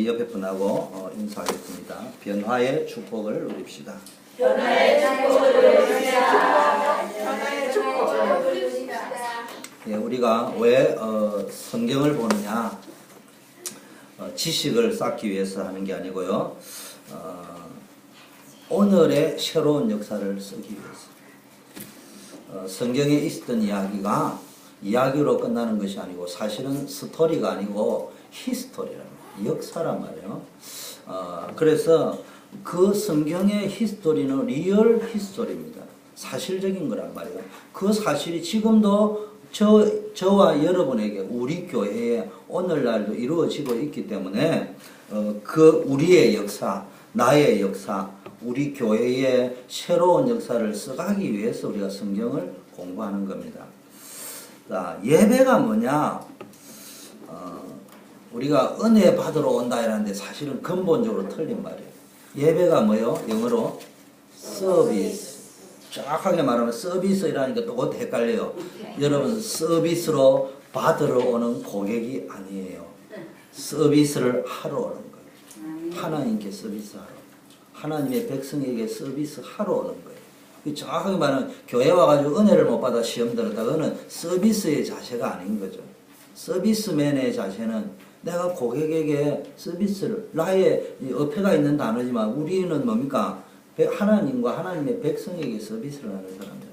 우리 옆에 분하고 인사하겠습니다. 변화의 축복을 누립시다. 변화의 축복을 누립시다. 변화의 축복을 누립시다. 예, 우리가 왜 성경을 보느냐? 지식을 쌓기 위해서 하는 게 아니고요. 오늘의 새로운 역사를 쓰기 위해서. 성경에 있었던 이야기가 이야기로 끝나는 것이 아니고 사실은 스토리가 아니고 히스토리라는 역사란 말이에요. 그래서 그 성경의 히스토리는 리얼 히스토리입니다. 사실적인 거란 말이에요. 그 사실이 지금도 저와 여러분에게 우리 교회에 오늘날도 이루어지고 있기 때문에 그 우리의 역사, 나의 역사, 우리 교회의 새로운 역사를 써가기 위해서 우리가 성경을 공부하는 겁니다. 자, 예배가 뭐냐? 우리가 은혜 받으러 온다 이라는데 사실은 근본적으로 틀린 말이에요. 예배가 뭐요? 영어로 서비스. 정확하게 말하면 서비스라니까 또 그것도 헷갈려요. 여러분, 서비스로 받으러 오는 고객이 아니에요. 서비스를 하러 오는 거예요. 하나님께 서비스하러. 하나님의 백성에게 서비스하러 오는 거예요. 정확하게 말하면 교회 와가지고 은혜를 못 받아 시험 들었다. 그거는 서비스의 자세가 아닌 거죠. 서비스맨의 자세는 내가 고객에게 서비스를, 나의 어폐가 있는 단어지만 우리는 뭡니까? 하나님과 하나님의 백성에게 서비스를 하는 사람들.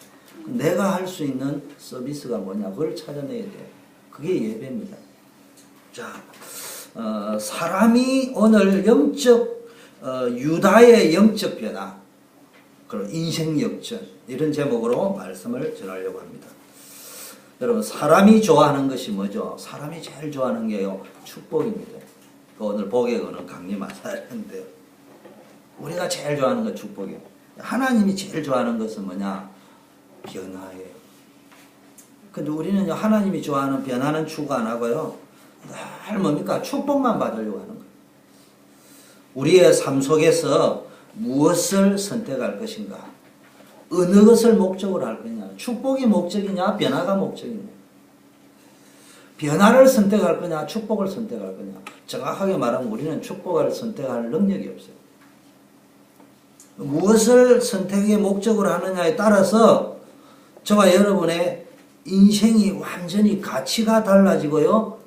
내가 할 수 있는 서비스가 뭐냐? 그걸 찾아내야 돼요. 그게 예배입니다. 자, 사람이 오늘 유다의 영적 변화, 그리고 인생 역전, 이런 제목으로 말씀을 전하려고 합니다. 여러분, 사람이 좋아하는 것이 뭐죠? 사람이 제일 좋아하는 게요, 축복입니다. 오늘 복에 거는 강림하사는데요. 우리가 제일 좋아하는 건 축복이에요. 하나님이 제일 좋아하는 것은 뭐냐? 변화예요. 근데 우리는 하나님이 좋아하는 변화는 추구 안 하고요, 늘 뭡니까? 축복만 받으려고 하는 거예요. 우리의 삶 속에서 무엇을 선택할 것인가? 어느 것을 목적으로 할 거냐? 축복이 목적이냐? 변화가 목적이냐? 변화를 선택할 거냐? 축복을 선택할 거냐? 정확하게 말하면 우리는 축복을 선택할 능력이 없어요. 무엇을 선택의 목적으로 하느냐에 따라서 저와 여러분의 인생이 완전히 가치가 달라지고요,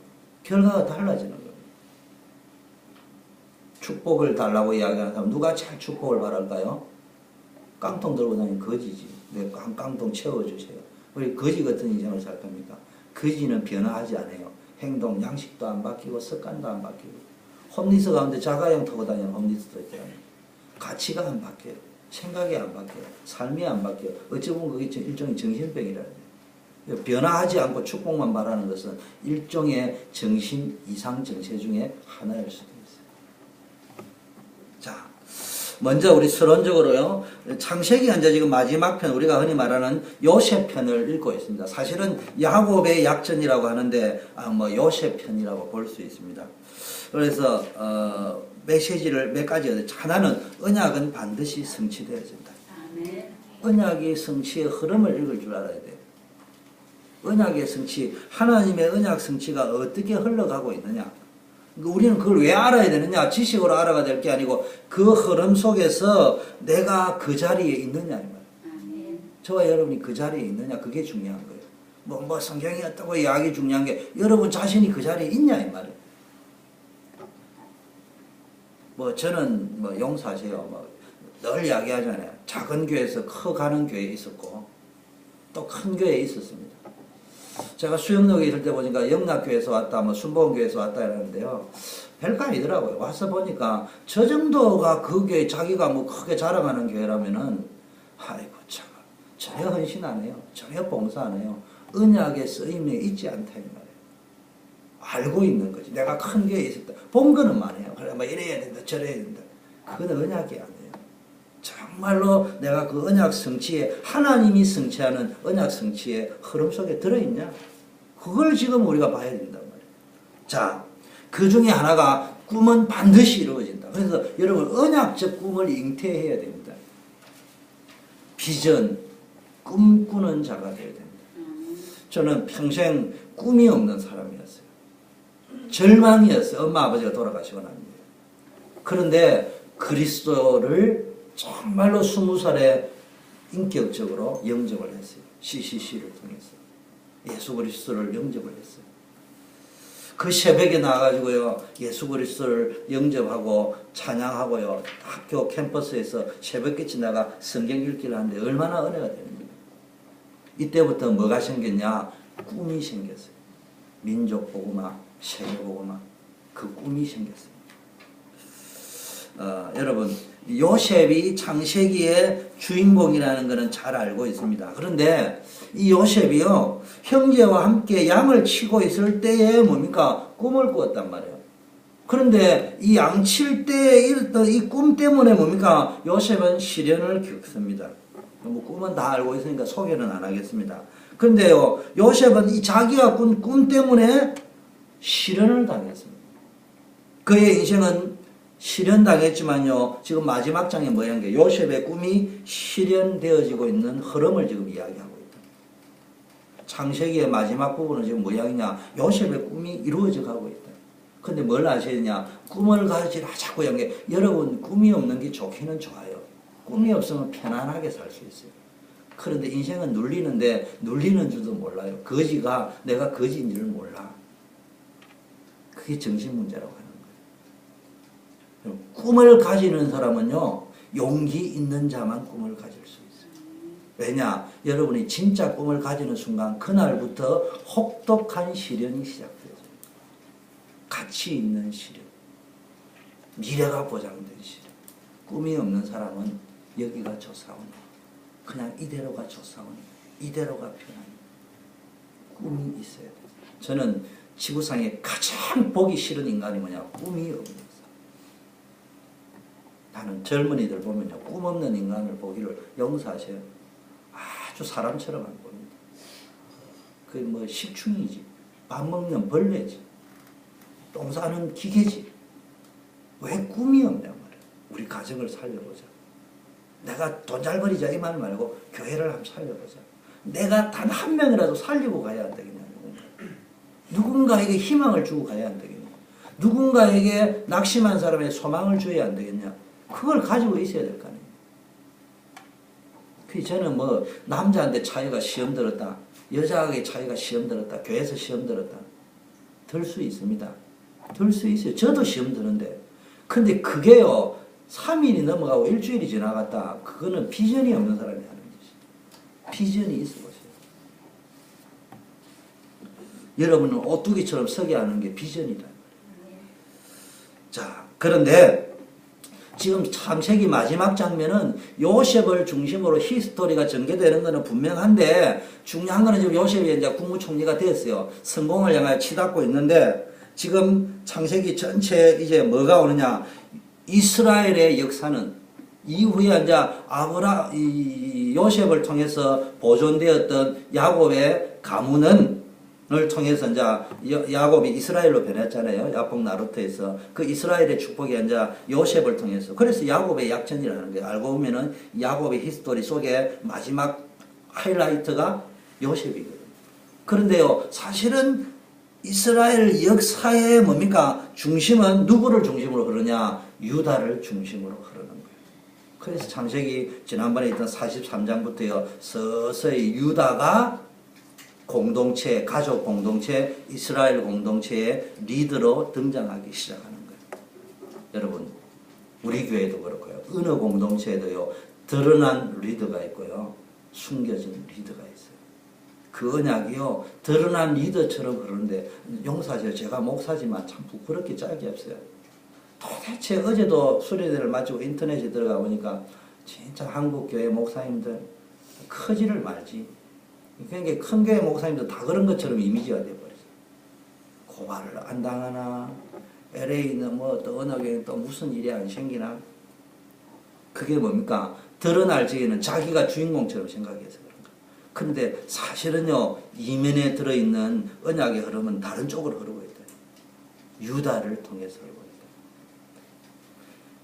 결과가 달라지는 거예요. 축복을 달라고 이야기하는 사람, 누가 제일 축복을 바랄까요? 깡통 들고 다니는 거지지. 내 깡통 채워주세요. 우리 거지 같은 인생을 살 겁니까? 거지는 변화하지 않아요. 행동, 양식도 안 바뀌고 습관도 안 바뀌고. 홈리스 가운데 자가용 타고 다니는 홈리스도 있잖아요. 가치가 안 바뀌어요. 생각이 안 바뀌어요. 삶이 안 바뀌어요. 어찌 보면 그게 일종의 정신병이라는 거예요. 변화하지 않고 축복만 바라는 것은 일종의 정신 이상 정세 중에 하나일 수도 있어요. 자, 먼저 우리 서론적으로요, 창세기가 이제 지금 마지막 편, 우리가 흔히 말하는 요셉 편을 읽고 있습니다. 사실은 야곱의 약전이라고 하는데 요셉 편이라고 볼 수 있습니다. 그래서 메시지를 몇 가지 얻었죠. 하나는 언약은 반드시 성취되어진다. 언약의 성취의 흐름을 읽을 줄 알아야 돼요. 언약의 성취, 하나님의 언약 성취가 어떻게 흘러가고 있느냐. 우리는 그걸 왜 알아야 되느냐? 지식으로 알아가 될 게 아니고 그 흐름 속에서 내가 그 자리에 있느냐 이 말이에요. 저와 여러분이 그 자리에 있느냐, 그게 중요한 거예요. 뭐 성경이 어떻고 이야기 중요한 게 여러분 자신이 그 자리에 있냐 이 말이에요. 저는 용서하세요. 늘 이야기하잖아요. 작은 교회에서 커가는 교회에 있었고 또 큰 교회에 있었습니다. 제가 수영역에 있을 때 보니까 영락교회에서 왔다, 순복음교회에서 왔다 이러는데요. 별거 아니더라고요. 와서 보니까 저 정도가 그 교회, 자기가 크게 자랑하는 교회라면은, 아이고, 참, 전혀 헌신 안 해요. 전혀 봉사 안 해요. 언약의 쓰임에 있지 않다, 이 말이에요. 알고 있는 거지. 내가 큰 교회에 있었다. 본 거는 많아요. 그래, 이래야 된다, 저래야 된다. 그건 언약이 아니에요. 정말로 내가 그 언약 성취에, 하나님이 성취하는 언약 성취의 흐름 속에 들어있냐? 그걸 지금 우리가 봐야 된단 말이에요. 자, 그 중에 하나가 꿈은 반드시 이루어진다. 그래서 여러분, 언약적 꿈을 잉태해야 됩니다. 비전, 꿈꾸는 자가 되어야 됩니다. 저는 평생 꿈이 없는 사람이었어요. 절망이었어요. 엄마 아버지가 돌아가시고 납니다. 그런데 그리스도를 정말로 20살에 인격적으로 영접을 했어요. CCC를 통해서. 예수 그리스도를 영접을 했어요. 그 새벽에 나가지고요, 예수 그리스도를 영접하고 찬양하고요, 학교 캠퍼스에서 새벽같이 나가 성경 읽기를 하는데 얼마나 은혜가 되는지. 이때부터 뭐가 생겼냐? 꿈이 생겼어요. 민족 복음화, 세계 복음화, 그 꿈이 생겼어요. 여러분, 요셉이 창세기의 주인공이라는 것은 잘 알고 있습니다. 그런데 이 요셉이요, 형제와 함께 양을 치고 있을 때에 뭡니까? 꿈을 꾸었단 말이에요. 그런데 이 양 칠 때에 이랬던 이 꿈 때문에 뭡니까? 요셉은 시련을 겪습니다. 뭐 꿈은 다 알고 있으니까 소개는 안 하겠습니다. 그런데요, 요셉은 이 자기가 꾼 꿈 때문에 시련을 당했습니다. 그의 인생은 실현당했지만요, 지금 마지막 장에 뭐한 게 요셉의 꿈이 실현되어지고 있는 흐름을 지금 이야기하고 있다. 창세기의 마지막 부분은 지금 뭐냐냐, 요셉의 꿈이 이루어져 가고 있다. 근데 뭘 아셔야 되냐, 꿈을 가지라 자꾸 한 게, 여러분 꿈이 없는 게 좋기는 좋아요. 꿈이 없으면 편안하게 살 수 있어요. 그런데 인생은 눌리는데 눌리는 줄도 몰라요. 거지가 내가 거지인 줄 몰라. 그게 정신 문제라고 하는 거예요. 꿈을 가지는 사람은요, 용기 있는 자만 꿈을 가질 수 있어요. 왜냐? 여러분이 진짜 꿈을 가지는 순간 그날부터 혹독한 시련이 시작돼요. 가치 있는 시련, 미래가 보장된 시련. 꿈이 없는 사람은 여기가 조사오니, 그냥 이대로가 조사오니, 이대로가 편하니. 꿈이 있어야 돼요. 저는 지구상에 가장 보기 싫은 인간이 뭐냐? 꿈이 없는 사람. 나는 젊은이들 보면요, 꿈 없는 인간을 보기를 용서하세요. 아주 사람처럼 안 봅니다. 그게 뭐 식충이지, 밥 먹는 벌레지, 똥 싸는 기계지. 왜 꿈이 없냐 말이야. 우리 가정을 살려보자. 내가 돈 잘 벌이자 이 말 말고 교회를 한번 살려보자. 내가 단 한 명이라도 살리고 가야 안 되겠냐. 누군가에게 희망을 주고 가야 안 되겠냐. 누군가에게 낙심한 사람의 소망을 줘야 안 되겠냐. 그걸 가지고 있어야 될 거 아니에요. 그 저는 뭐 남자한테 차이가 시험 들었다, 여자에게 차이가 시험 들었다, 교회에서 시험 들었다, 들 수 있습니다. 들 수 있어요. 저도 시험 드는데. 근데 그게요, 3일이 넘어가고 일주일이 지나갔다, 그거는 비전이 없는 사람이 하는 거지. 비전이 있어 보세요. 여러분은 오뚜기처럼 서게 하는 게 비전이다. 자, 그런데 지금 창세기 마지막 장면은 요셉을 중심으로 히스토리가 전개되는 것은 분명한데, 중요한 것은 지금 요셉이 이제 국무총리가 됐어요. 성공을 향하여 치닫고 있는데, 지금 창세기 전체 이제 뭐가 오느냐, 이스라엘의 역사는 이후에 이제 요셉을 통해서 보존되었던 야곱의 가문은 을 통해서 이제 야곱이 이스라엘로 변했잖아요. 야복 나루터에서 그 이스라엘의 축복이 이제 요셉을 통해서. 그래서 야곱의 약전이라는 거예요. 알고 보면은 야곱의 히스토리 속에 마지막 하이라이트가 요셉이거든요. 그런데요, 사실은 이스라엘 역사의 뭡니까? 중심은 누구를 중심으로 흐르냐? 유다를 중심으로 흐르는 거예요. 그래서 창세기 지난번에 있던 43장부터요, 서서히 유다가 공동체, 가족 공동체, 이스라엘 공동체의 리더로 등장하기 시작하는 거예요. 여러분, 우리 교회도 그렇고요. 어느 공동체에도요, 드러난 리더가 있고요, 숨겨진 리더가 있어요. 그 언약이요, 드러난 리더처럼 흐르는데, 용서하세요. 제가 목사지만 참 부끄럽게 짝이 없어요. 도대체 어제도 수련회를 마치고 인터넷에 들어가 보니까 진짜 한국교회 목사님들 크지를 말지. 그러니까 큰 교회 목사님도 다 그런 것처럼 이미지가 돼버렸어요. 고발을 안 당하나, LA는 뭐 또 어느 교회는 또 무슨 일이 안 생기나. 그게 뭡니까? 드러날 적에는 자기가 주인공처럼 생각해서 그런 거예요. 그런데 사실은요, 이면에 들어있는 언약의 흐름은 다른 쪽으로 흐르고 있다. 유다를 통해서 흐르고 있다.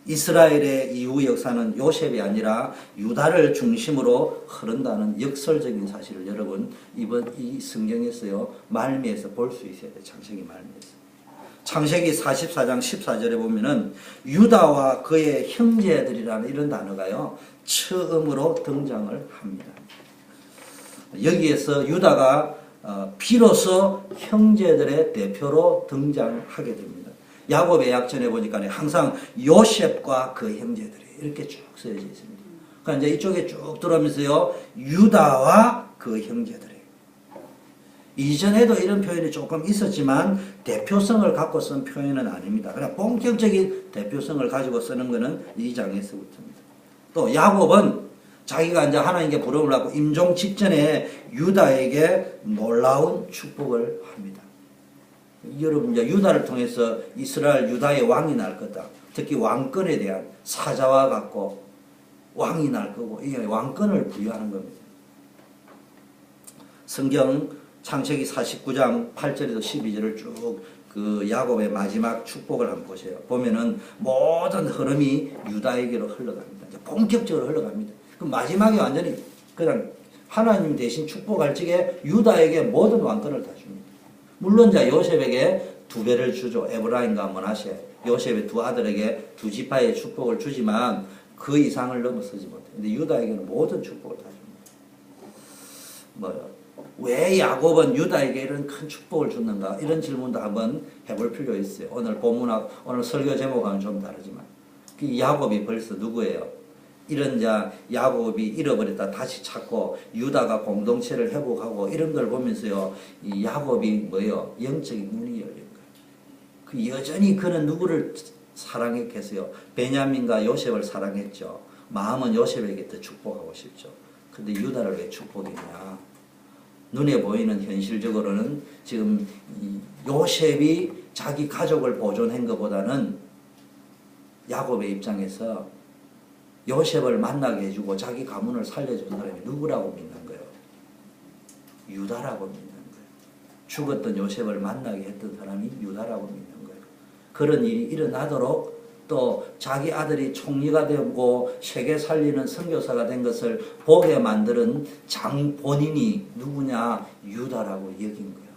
이스라엘의 이후 역사는 요셉이 아니라 유다를 중심으로 흐른다는 역설적인 사실을 여러분 이번 이 성경에서요, 말미에서 볼 수 있어야 돼요. 창세기 말미에서. 창세기 44장 14절에 보면은 유다와 그의 형제들이라는 이런 단어가요 처음으로 등장을 합니다. 여기에서 유다가 비로소 형제들의 대표로 등장하게 됩니다. 야곱의 약전에 보니까 항상 요셉과 그 형제들이 이렇게 쭉 쓰여져 있습니다. 그러니까 이제 이쪽에 쭉 들어오면서요 유다와 그 형제들이. 이전에도 이런 표현이 조금 있었지만 대표성을 갖고 쓴 표현은 아닙니다. 그러나 본격적인 대표성을 가지고 쓰는 것은 이 장에서부터입니다. 또 야곱은 자기가 이제 하나님께 부름을 받고 임종 직전에 유다에게 놀라운 축복을 합니다. 여러분 이제 유다를 통해서 이스라엘 유다의 왕이 날 거다. 특히 왕권에 대한 사자와 같고 왕이 날 거고 이게 왕권을 부여하는 겁니다. 성경 창세기 49장 8절에서 12절을 쭉 그 야곱의 마지막 축복을 한번 보세요. 보면은 모든 흐름이 유다에게로 흘러갑니다. 이제 본격적으로 흘러갑니다. 그 마지막에 완전히 그냥 하나님 대신 축복할 적에 유다에게 모든 왕권을 다 줍니다. 물론 자 요셉에게 2배를 주죠. 에브라임과 므낫세. 요셉의 2 아들에게 2 지파의 축복을 주지만 그 이상을 넘어서지 못해요. 근데 유다에게는 모든 축복을 다 줍니다. 왜 야곱은 유다에게 이런 큰 축복을 줬는가? 이런 질문도 한번 해볼 필요가 있어요. 오늘 본문하고 오늘 설교 제목과는 좀 다르지만 그 야곱이 벌써 누구예요? 이런 자 야곱이 잃어버렸다 다시 찾고 유다가 공동체를 회복하고 이런 걸 보면서요 이 야곱이 뭐예요? 영적인 눈이 열린 거예요. 그 여전히 그는 누구를 사랑했겠어요? 베냐민과 요셉을 사랑했죠. 마음은 요셉에게 더 축복하고 싶죠. 근데 유다를 왜 축복했냐? 눈에 보이는 현실적으로는 지금 요셉이 자기 가족을 보존한 것보다는 야곱의 입장에서 요셉을 만나게 해주고 자기 가문을 살려준 사람이 누구라고 믿는 거예요? 유다라고 믿는 거예요. 죽었던 요셉을 만나게 했던 사람이 유다라고 믿는 거예요. 그런 일이 일어나도록 또 자기 아들이 총리가 되고 세계 살리는 선교사가 된 것을 보게 만드는 장 본인이 누구냐? 유다라고 여긴 거예요.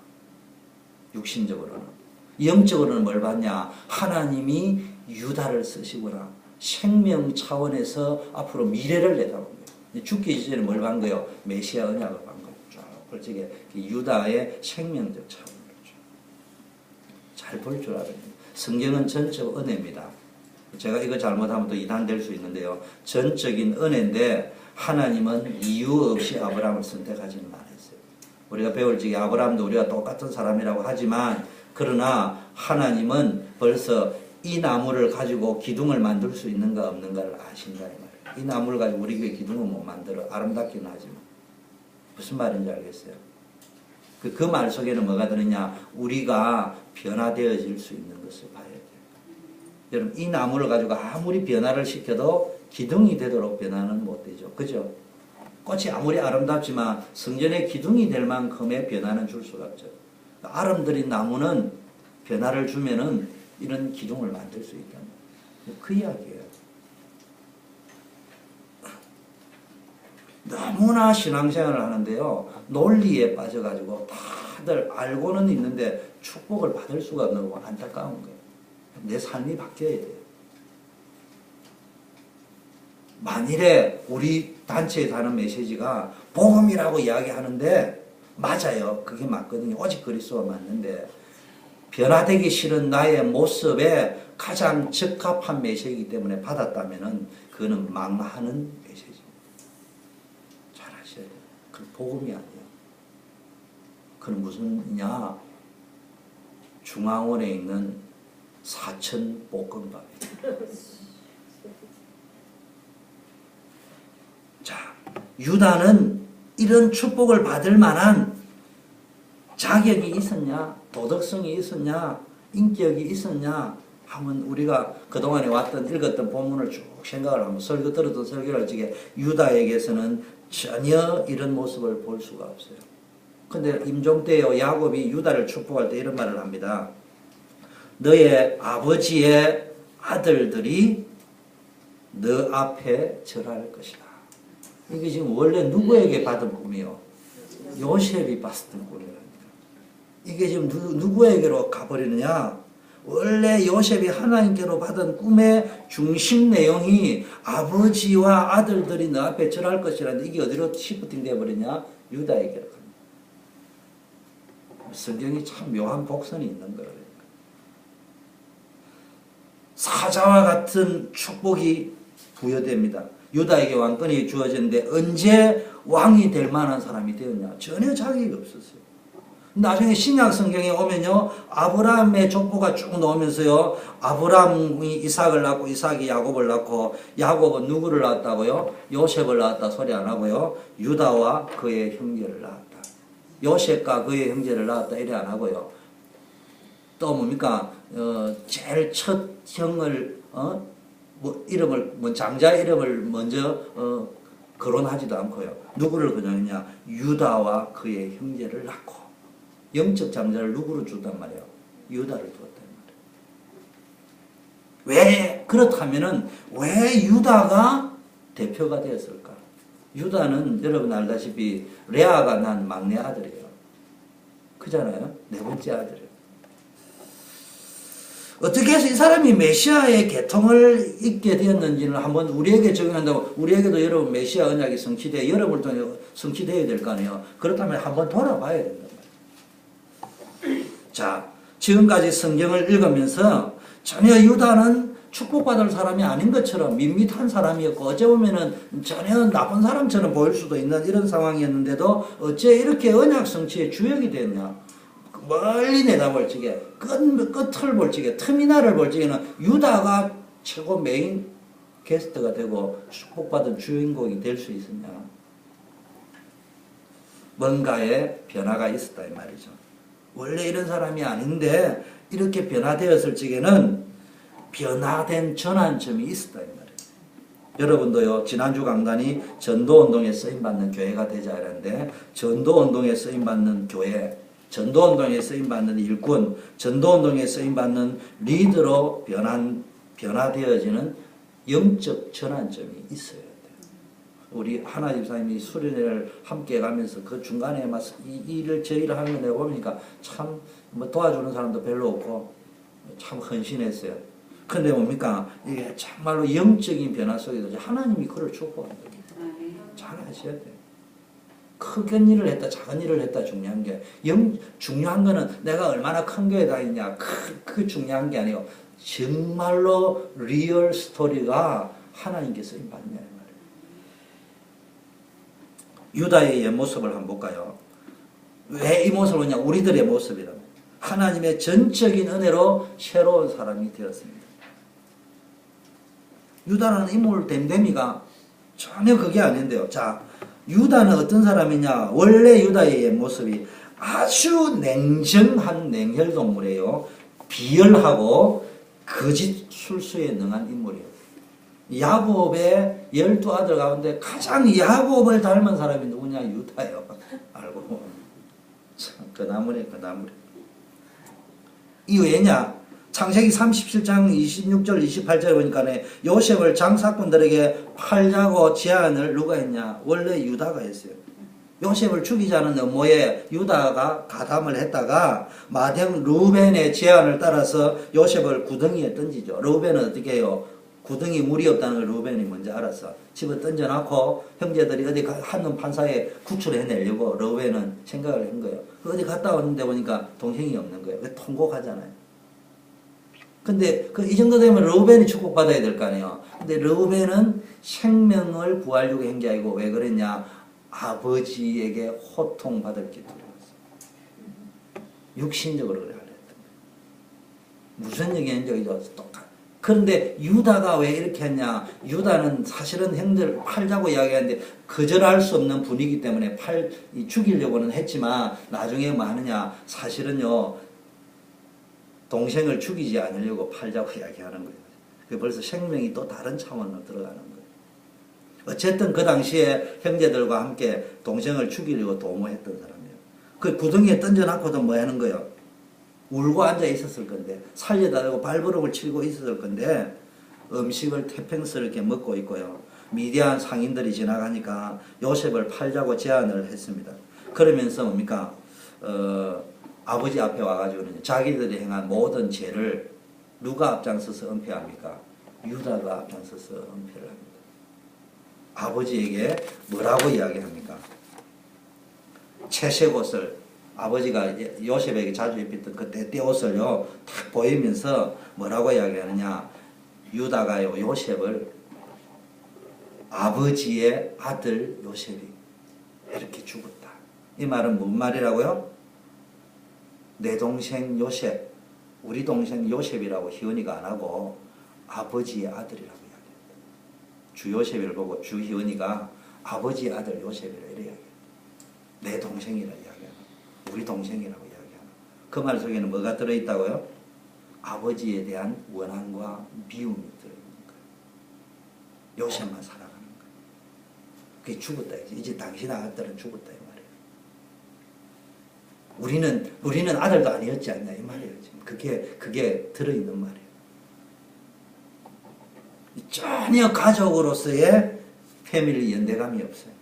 육신적으로는. 영적으로는 뭘 봤냐? 하나님이 유다를 쓰시구나. 생명 차원에서 앞으로 미래를 내다본 거예요. 죽기 전에 뭘 본 거예요? 메시아 언약을 본 거예요. 쭉 솔직히 유다의 생명적 차원을 잘 볼 줄 알아요. 성경은 전적 은혜입니다. 제가 이거 잘못하면 또 이단될 수 있는데요. 전적인 은혜인데 하나님은 이유 없이 아브라함을 선택하지는 않았어요. 우리가 배울 적에 아브라함도 우리가 똑같은 사람이라고 하지만 그러나 하나님은 벌써 이 나무를 가지고 기둥을 만들 수 있는가 없는가를 아신다 이 말이에요. 이 나무를 가지고 우리 교회 기둥을 못 만들어. 아름답기는 하지만. 무슨 말인지 알겠어요? 그 말 속에는 뭐가 들었냐? 우리가 변화되어질 수 있는 것을 봐야 돼요. 여러분 이 나무를 가지고 아무리 변화를 시켜도 기둥이 되도록 변화는 못 되죠. 그죠? 꽃이 아무리 아름답지만 성전의 기둥이 될 만큼의 변화는 줄 수가 없죠. 아름드린 나무는 변화를 주면은 이런 기둥을 만들 수 있다. 그 이야기예요. 너무나 신앙생활을 하는데요. 논리에 빠져가지고 다들 알고는 있는데 축복을 받을 수가 없는 거 안타까운 거예요. 내 삶이 바뀌어야 돼요. 만일에 우리 단체에서 하는 메시지가 복음이라고 이야기하는데 맞아요. 그게 맞거든요. 오직 그리스도가 맞는데 변화되기 싫은 나의 모습에 가장 적합한 메시지이기 때문에 받았다면 그거는 망하는 메시지입니다. 잘 아셔야 돼요. 그건 복음이 아니에요. 그건 무슨냐? 중앙원에 있는 사천 볶음밥이에요. 자, 유다는 이런 축복을 받을 만한 자격이 있었냐? 도덕성이 있었냐? 인격이 있었냐? 하면 우리가 그동안에 읽었던 본문을 쭉 생각을 하면 들었던 설교를 할 적에 유다에게서는 전혀 이런 모습을 볼 수가 없어요. 근데 임종 때요 야곱이 유다를 축복할 때 이런 말을 합니다. 너의 아버지의 아들들이 너 앞에 절할 것이다. 이게 지금 원래 누구에게 받은 꿈이요? 요셉이 받았던 꿈이랍니다. 이게 지금 누구에게로 가버리느냐? 원래 요셉이 하나님께로 받은 꿈의 중심 내용이 아버지와 아들들이 너 앞에 절할 것이라는데 이게 어디로 시프팅 되어버리냐? 유다에게로 갑니다. 성경이 참 묘한 복선이 있는 거예요. 사자와 같은 축복이 부여됩니다. 유다에게 왕권이 주어졌는데 언제 왕이 될 만한 사람이 되었냐? 전혀 자격이 없었어요. 나중에 신약 성경에 오면요, 아브라함의 족보가 쭉 나오면서요, 아브라함이 이삭을 낳고 이삭이 야곱을 낳고 야곱은 누구를 낳았다고요? 요셉을 낳았다 소리 안 하고요, 유다와 그의 형제를 낳았다. 요셉과 그의 형제를 낳았다 이래 안 하고요. 또 뭡니까? 제일 첫 형을 이름을 장자 이름을 먼저 거론하지도 않고요. 누구를 거론했냐? 유다와 그의 형제를 낳고 영적 장자를 누구로 주단 말이에요? 유다를 두었단 말이에요. 왜 그렇다면은 왜 유다가 대표가 되었을까? 유다는 여러분 알다시피 레아가 난 막내 아들이에요. 그잖아요. 네 번째 아들이에요. 어떻게 해서 이 사람이 메시아의 계통을 잊게 되었는지는 한번 우리에게 적용한다고, 우리에게도 여러분 메시아 언약이 성취되어 여러분을 통해 성취되어야 될 거 아니에요. 그렇다면 한번 돌아봐야 된단 말이에요. 자, 지금까지 성경을 읽으면서 전혀 유다는 축복받을 사람이 아닌 것처럼 밋밋한 사람이었고 어째 보면은 전혀 나쁜 사람처럼 보일 수도 있는 이런 상황이었는데도 어째 이렇게 언약 성취의 주역이 됐냐? 멀리 내다볼 적에 끝을 볼 적에 터미널을 볼 적에는 유다가 최고 메인 게스트가 되고 축복받은 주인공이 될 수 있었냐? 뭔가의 변화가 있었다 이 말이죠. 원래 이런 사람이 아닌데 이렇게 변화되었을 적에는 변화된 전환점이 있었다 이 말이에요. 여러분도요, 지난주 강단이 전도운동에 쓰임받는 교회가 되자 이랬는데, 전도운동에 쓰임받는 교회, 전도운동에 쓰임받는 일꾼, 전도운동에 쓰임받는 리더로 변화되어지는 영적 전환점이 있어야 돼요. 우리 하나 집사님이 수련회를 함께 가면서 그 중간에 막 저 일을 하는 거 내가 보니까 참 뭐 도와주는 사람도 별로 없고 참 헌신했어요. 근데 뭡니까? 이게 정말로 영적인 변화 속에서 하나님이 그를 축복한다. 잘 아셔야 돼요. 큰 일을 했다, 작은 일을 했다 중요한 게, 중요한 거는 내가 얼마나 큰 교회 다니냐, 그 중요한 게 아니고, 정말로 리얼 스토리가 하나님께서 임받냐, 이 말이에요. 유다의 옛 모습을 한번 볼까요? 왜 이 모습을 보냐? 우리들의 모습이라. 하나님의 전적인 은혜로 새로운 사람이 되었습니다. 유다라는 인물 댐댐이가 전혀 그게 아닌데요. 자, 유다는 어떤 사람이냐? 원래 유다의 옛 모습이 아주 냉정한 냉혈동물이에요. 비열하고 거짓 술수에 능한 인물이에요. 야곱의 12아들 가운데 가장 야곱을 닮은 사람이 누구냐? 유다예요. 알고 보면. 참, 그 나무래. 이 왜냐? 창세기 37장 26절 28절에 보니까 요셉을 장사꾼들에게 팔자고 제안을 누가 했냐? 원래 유다가 했어요. 요셉을 죽이자는 음모에 유다가 가담을 했다가 마당 루벤의 제안을 따라서 요셉을 구덩이에 던지죠. 루벤은 어떻게 해요? 구덩이 물이 없다는 걸 루벤이 먼저 알았어. 집에 던져놓고 형제들이 어디 한눈 판사에 구출해내려고 루벤은 생각을 한 거예요. 어디 갔다 왔는데 보니까 동생이 없는 거예요. 통곡하잖아요. 근데 이 정도 되면 르우벤이 축복받아야 될 거 아니에요. 근데 르우벤은 생명을 구하려고 한 게 아니고 왜 그랬냐? 아버지에게 호통받을 게 두려웠어. 육신적으로 그래 하려 했던 거예요. 무슨 얘기인지도 똑같아. 그런데 유다가 왜 이렇게 했냐? 유다는 사실은 형들 팔자고 이야기하는데 거절할 수 없는 분위기 때문에 죽이려고는 했지만 나중에 뭐 하느냐? 사실은요, 동생을 죽이지 않으려고 팔자고 이야기하는 거예요. 그게 벌써 생명이 또 다른 차원으로 들어가는 거예요. 어쨌든 그 당시에 형제들과 함께 동생을 죽이려고 도모했던 사람이에요. 그 구덩이에 던져놓고도 뭐 하는 거예요? 울고 앉아 있었을 건데, 살려달라고 발버둥을 치고 있었을 건데, 음식을 태평스럽게 먹고 있고요. 미디안 상인들이 지나가니까 요셉을 팔자고 제안을 했습니다. 그러면서 뭡니까? 아버지 앞에 와가지고는 자기들이 행한 모든 죄를 누가 앞장서서 은폐합니까? 유다가 앞장서서 은폐를 합니다. 아버지에게 뭐라고 이야기합니까? 채색 옷을 아버지가 요셉에게 자주 입혔던 그 떼떼 옷을요 탁 보이면서 뭐라고 이야기하느냐? 유다가요 요셉을 아버지의 아들 요셉이 이렇게 죽었다. 이 말은 무슨 말이라고요? 내 동생 요셉, 우리 동생 요셉이라고 희은이가 안 하고 아버지의 아들이라고 이야기합니다. 주 요셉을 보고 주 희은이가 아버지의 아들 요셉이라 이렇게 이야기합니다. 내 동생이라 이야기하는, 우리 동생이라고 이야기하는 그 말 속에는 뭐가 들어있다고요? 아버지에 대한 원한과 미움이 들어있는 거예요. 요셉만 살아가는 거예요. 그게 죽었다. 이제 당신 아들은 죽었다 이 말이에요. 우리는 아들도 아니었지 않냐 이 말이에요. 지금 그게 들어있는 말이에요. 전혀 가족으로서의 패밀리 연대감이 없어요.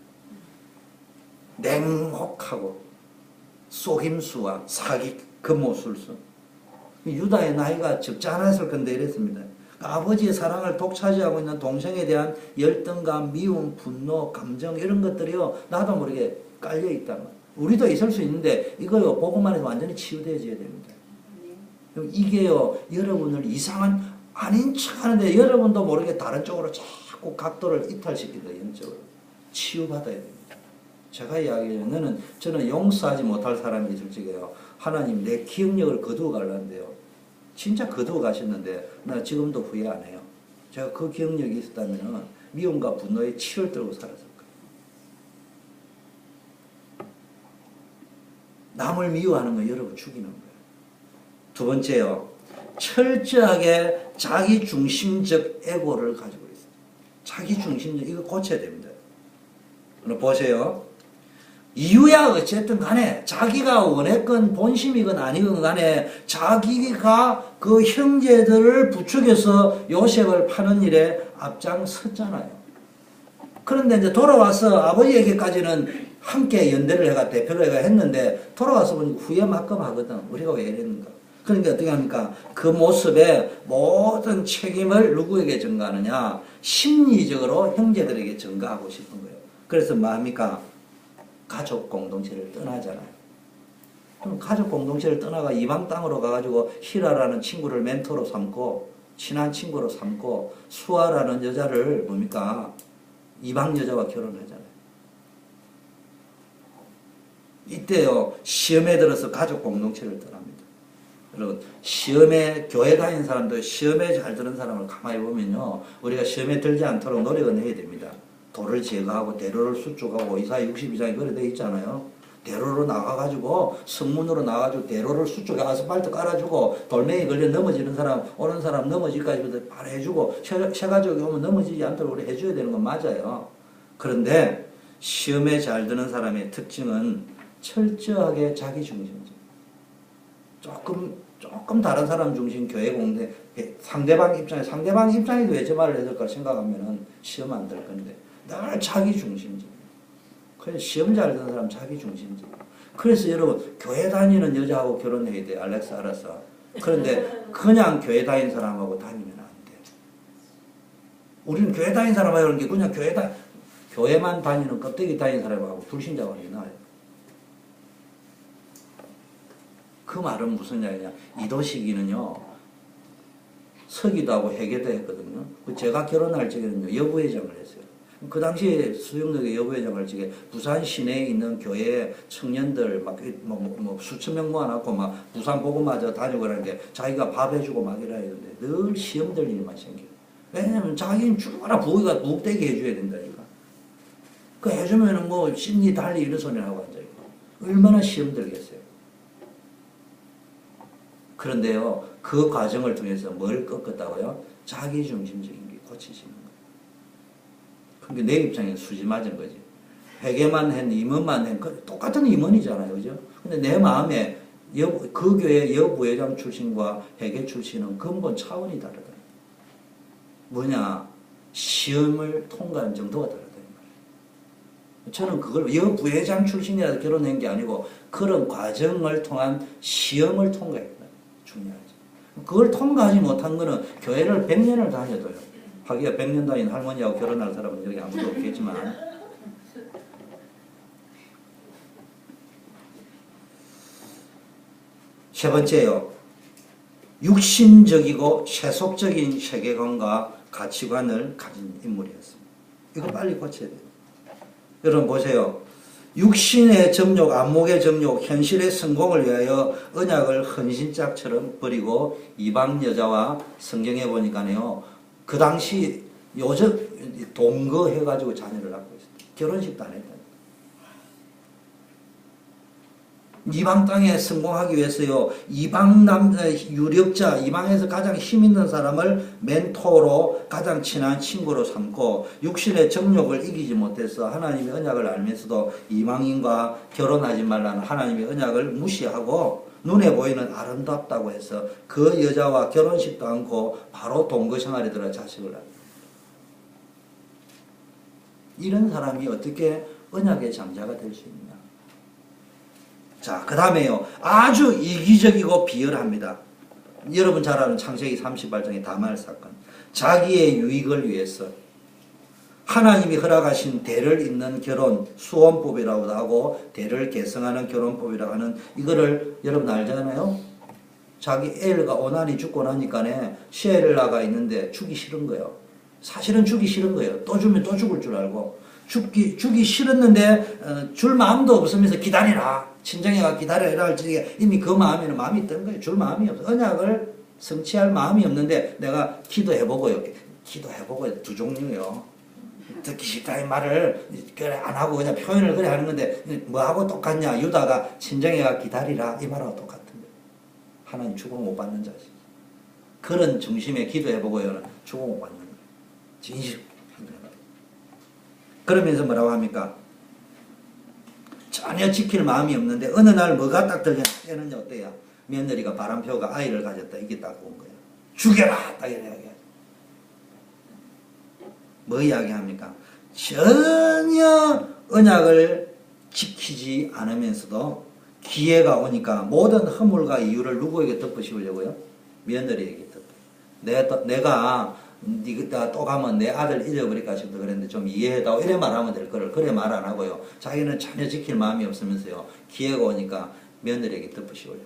냉혹하고 속임수와 사기 금오술수. 유다의 나이가 적지 않았을 건데 이랬습니다. 아버지의 사랑을 독차지하고 있는 동생에 대한 열등감, 미움, 분노, 감정 이런 것들이요 나도 모르게 깔려 있단 말이에요. 우리도 있을 수 있는데 이거요 보고만 해서 완전히 치유되어져야 됩니다. 이게요 여러분을 이상한 아닌 척하는데 여러분도 모르게 다른 쪽으로 자꾸 각도를 이탈시키다 영적으로 치유받아야 됩니다. 제가 이야기하면 저는 용서하지 못할 사람이 있을 적에요 하나님 내 기억력을 거두어 가려는데요 진짜 거두어 가셨는데 나 지금도 후회 안 해요. 제가 그 기억력이 있었다면 미움과 분노에 치를 들고 살았을 거예요. 남을 미워하는 건 여러분 죽이는 거예요. 두 번째요. 철저하게 자기중심적 에고를 가지고 있어요. 자기중심적 이거 고쳐야 됩니다. 보세요. 이유야 어쨌든 간에 자기가 원했건 본심이건 아니건 간에 자기가 그 형제들을 부추겨서 요셉을 파는 일에 앞장섰잖아요. 그런데 이제 돌아와서 아버지에게까지는 함께 연대를 해가 대표를 해가 했는데 돌아와서 보니까 후회만큼하거든. 우리가 왜 이랬는가. 그러니까 어떻게 합니까? 그 모습에 모든 책임을 누구에게 전가하느냐? 심리적으로 형제들에게 전가하고 싶은 거예요. 그래서 뭐 합니까? 가족 공동체를 떠나잖아요. 그럼 가족 공동체를 떠나가 이방 땅으로 가가지고 히라라는 친구를 멘토로 삼고 친한 친구로 삼고 수아라는 여자를 뭡니까? 이방 여자와 결혼하잖아요. 이때요 시험에 들어서 가족 공동체를 떠납니다. 여러분 시험에 교회 다니는 사람도 시험에 잘 드는 사람을 가만히 보면요 우리가 시험에 들지 않도록 노력은 해야 됩니다. 돌을 제거하고 대로를 수축하고 이사 60 이상이 그래 돼 있잖아요. 대로로 나가가지고 성문으로 나가가지고 대로를 수축해 아스팔트 깔아주고 돌멩이 걸려 넘어지는 사람 오는 사람 넘어지기까지 바로 해주고 쇠가족이 오면 넘어지지 않도록 우리 해줘야 되는 건 맞아요. 그런데 시험에 잘 드는 사람의 특징은 철저하게 자기중심적. 조금 다른 사람 중심 교회 공대 상대방 입장에도 왜 저 말을 해야 될까 생각하면은 시험 안 될 건데 늘 자기중심적. 그래서 시험 잘 드는 사람 자기중심적. 그래서 여러분 교회 다니는 여자하고 결혼해야 돼. 알렉스 알았어. 그런데 그냥 교회 다니는 사람하고 다니면 안 돼. 우리는 교회 다니는 사람하고 이런 게 그냥 교회만 다니는 껍데기 다니는 사람하고 불신자가 나요. 그 말은 무슨 이야기냐. 이도식이는요 서기도 하고 회계도 했거든요. 제가 결혼할 적에는요 여부회장을 했어요. 그 당시에 수영역에 여부회장을 할 적에 부산 시내에 있는 교회 청년들 막 수천 명 모아놓고 막 부산 보고마저 다니고 그러는 게 자기가 밥 해주고 막 이래야 되는데 늘 시험들 일만 생겨요. 왜냐면 자기는 죽어라 부위가 부엌되게 해줘야 된다니까. 그 해주면은 뭐 심리 달리 이런 소리 하고 앉아있고 얼마나 시험 들겠어요. 그런데요 그 과정을 통해서 뭘 꺾었다고요? 자기중심적인 게 고치시는 거예요. 그러니까 내 입장에 수지 맞은 거지. 회개만 했, 임원만 했, 똑같은 임원이잖아요. 그죠? 근데 내 마음에 그 교회 여부회장 출신과 회계 출신은 근본 차원이 다르다. 뭐냐? 시험을 통과한 정도가 다르다. 저는 그걸 여부회장 출신이라서 결혼한 게 아니고 그런 과정을 통한 시험을 통과했다. 중요하죠. 그걸 통과하지 못한 거는 교회를 100년을 다녀도요. 하기야 100년 다닌 할머니하고 결혼할 사람은 여기 아무도 없겠지만. 세 번째요. 육신적이고 세속적인 세계관과 가치관을 가진 인물이었습니다. 이거 빨리 고쳐야 돼요. 여러분 보세요. 육신의 정욕, 안목의 정욕, 현실의 성공을 위하여 언약을 헌신짝처럼 버리고 이방 여자와 성경에 보니까요. 그 당시 요즘 동거해가지고 자녀를 낳고 있어요. 결혼식도 안 했다. 이방 땅에 성공하기 위해서요. 이방 유력자, 이방에서 가장 힘 있는 사람을 멘토로 가장 친한 친구로 삼고 육신의 정욕을 이기지 못해서 하나님의 언약을 알면서도 이방인과 결혼하지 말라는 하나님의 언약을 무시하고 눈에 보이는 아름답다고 해서 그 여자와 결혼식도 않고 바로 동거 생활에 들어 자식을 낳습니다. 이런 사람이 어떻게 언약의 장자가 될 수 있느냐. 자, 그 다음에요. 아주 이기적이고 비열합니다. 여러분 잘 아는 창세기 38장의 다말 사건. 자기의 유익을 위해서 하나님이 허락하신 대를 잇는 결혼, 수혼법이라고도 하고 대를 계승하는 결혼법이라고 하는 이거를 여러분 알잖아요. 자기 애가 오난이 죽고 나니까네 시엘라가 있는데 주기 싫은 거예요. 사실은 주기 싫은 거예요. 또 주면 또 죽을 줄 알고 주기 싫었는데 줄 마음도 없으면서 기다리라. 친정애가 기다려라 할 적에 이미 그 마음에는 마음이 뜬 거예요. 줄 마음이 없어. 언약을 성취할 마음이 없는데 내가 기도해보고요. 기도해보고요. 두 종류요. 듣기 싫다 이 말을 그래 안 하고 그냥 표현을 그래 하는 건데 뭐하고 똑같냐. 유다가 친정애가 기다리라 이 말하고 똑같은 거예요. 하나님 축복 못 받는 자식. 그런 중심의 기도해보고요는 축복 못 받는 거예요. 진실. 그러면서 뭐라고 합니까? 전혀 지킬 마음이 없는데 어느 날 뭐가 딱 들냐. 때는 어때요? 며느리가 바람표가 아이를 가졌다. 이게 딱 온 거예요. 죽여라! 딱 이야기해요. 뭐 이야기합니까? 전혀 언약을 지키지 않으면서도 기회가 오니까 모든 허물과 이유를 누구에게 덮으시려고요? 며느리에게 덮어요. 내가 네가 또 가면 내 아들 잃어버릴까 싶다 그랬는데 좀 이해해다오 이래 말하면 될 거를 그래 말 안 하고요. 자기는 전혀 지킬 마음이 없으면서요. 기회가 오니까 며느리에게 덮으시려고요.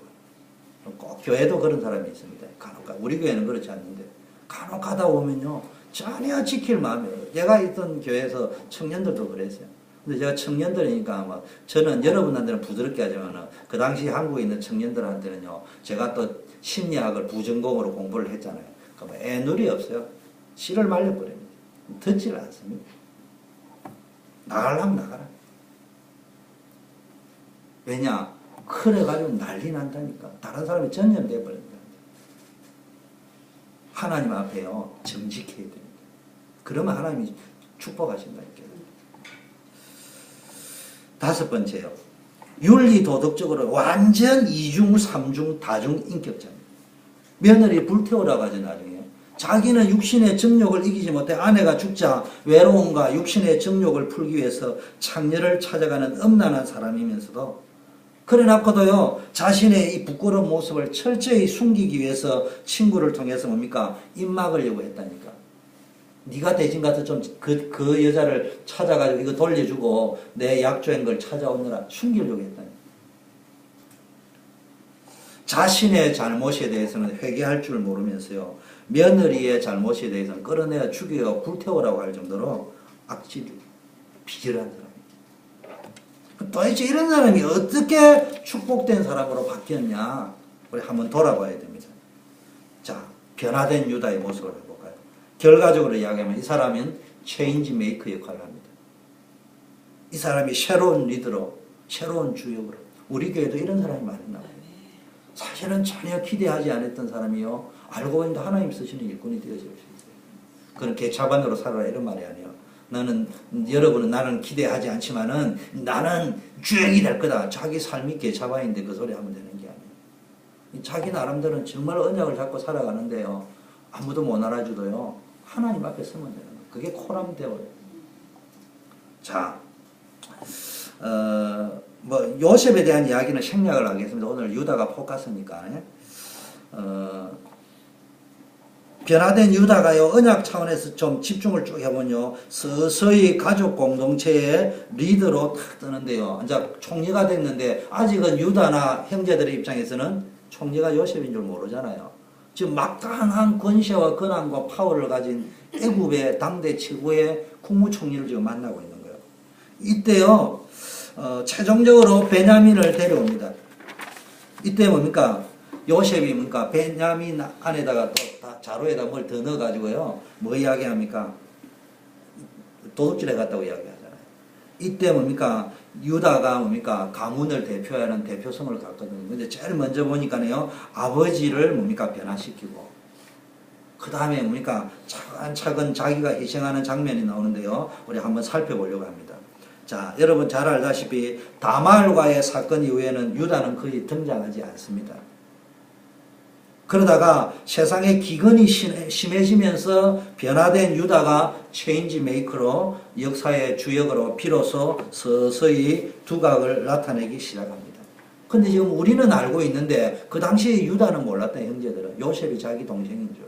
꼭 교회도 그런 사람이 있습니다. 간혹 우리 교회는 그렇지 않는데 간혹 가다 보면요. 전혀 지킬 마음이 없어요. 제가 있던 교회에서 청년들도 그랬어요. 근데 제가 청년들이니까 아마 저는 여러분한테는 부드럽게 하지만 그 당시 한국에 있는 청년들한테는요. 제가 또 심리학을 부전공으로 공부를 했잖아요. 그러면 애누리 없어요. 씨를 말려버립니다. 듣지를 않습니다. 나가려면 나가라. 왜냐? 그래가지고 난리 난다니까. 다른 사람이 전염돼 버린다. 하나님 앞에요. 정직해야 됩니다. 그러면 하나님이 축복하신다니까요. 다섯 번째요. 윤리 도덕적으로 완전 이중, 삼중, 다중 인격자입니다. 며느리 불태우라고 하죠, 나중에. 자기는 육신의 정욕을 이기지 못해 아내가 죽자 외로움과 육신의 정욕을 풀기 위해서 창녀를 찾아가는 음란한 사람이면서도 그래 놓고도요, 자신의 이 부끄러운 모습을 철저히 숨기기 위해서 친구를 통해서 뭡니까? 입 막으려고 했다니까. 네가 대신 가서 좀 그 여자를 찾아가지고 이거 돌려주고 내 약조인 걸 찾아오느라 숨기려고 했다니까. 자신의 잘못에 대해서는 회개할 줄 모르면서요. 며느리의 잘못에 대해서는 끌어내어 죽여 불태우라고 할 정도로 악질이고 비절한 사람입니다. 도대체 이런 사람이 어떻게 축복된 사람으로 바뀌었냐? 우리 한번 돌아봐야 됩니다. 자, 변화된 유다의 모습을 해볼까요? 결과적으로 이야기하면 이 사람은 체인지 메이커 역할을 합니다. 이 사람이 새로운 리더로, 새로운 주역으로. 우리 교회도 이런 사람이 많이 나와요. 사실은 전혀 기대하지 않았던 사람이요. 알고 보니까 하나님 쓰시는 일꾼이 되어질 수 있어요. 그건 개차반으로 살아라 이런 말이 아니에요. 여러분은 나는 기대하지 않지만은 나는 주역이 될 거다. 자기 삶이 개차반인데 그 소리 하면 되는 게 아니에요. 자기 나름대로는 정말 언약을 잡고 살아가는데요. 아무도 못 알아주도요. 하나님 앞에 서면 되는 거예요. 그게 코람되어요. 자, 요셉에 대한 이야기는 생략을 하겠습니다. 오늘 유다가 포커스니까. 변화된 유다가요, 언약 차원에서 좀 집중을 쭉 해보면요, 서서히 가족 공동체의 리더로 탁 뜨는데요. 이제 총리가 됐는데, 아직은 유다나 형제들의 입장에서는 총리가 요셉인 줄 모르잖아요. 지금 막강한 권세와 권한과 파워를 가진 애굽의 당대 최고의 국무총리를 지금 만나고 있는 거예요. 이때요, 최종적으로 베냐민을 데려옵니다. 이때 뭡니까? 요셉이 뭡니까? 베냐민 안에다가 또 자루에다 뭘 더 넣어가지고요. 뭐 이야기합니까? 도둑질해 갔다고 이야기하잖아요. 이때 뭡니까? 유다가 뭡니까? 가문을 대표하는 대표성을 갖거든요. 근데 제일 먼저 보니까요, 아버지를 뭡니까? 변화시키고, 그 다음에 뭡니까? 차근차근 자기가 희생하는 장면이 나오는데요. 우리 한번 살펴보려고 합니다. 자, 여러분 잘 알다시피 다말과의 사건 이후에는 유다는 거의 등장하지 않습니다. 그러다가 세상의 기근이 심해지면서 변화된 유다가 체인지 메이커로 역사의 주역으로 비로소 서서히 두각을 나타내기 시작합니다. 근데 지금 우리는 알고 있는데 그 당시에 유다는 몰랐던 형제들은 요셉이 자기 동생인 줄.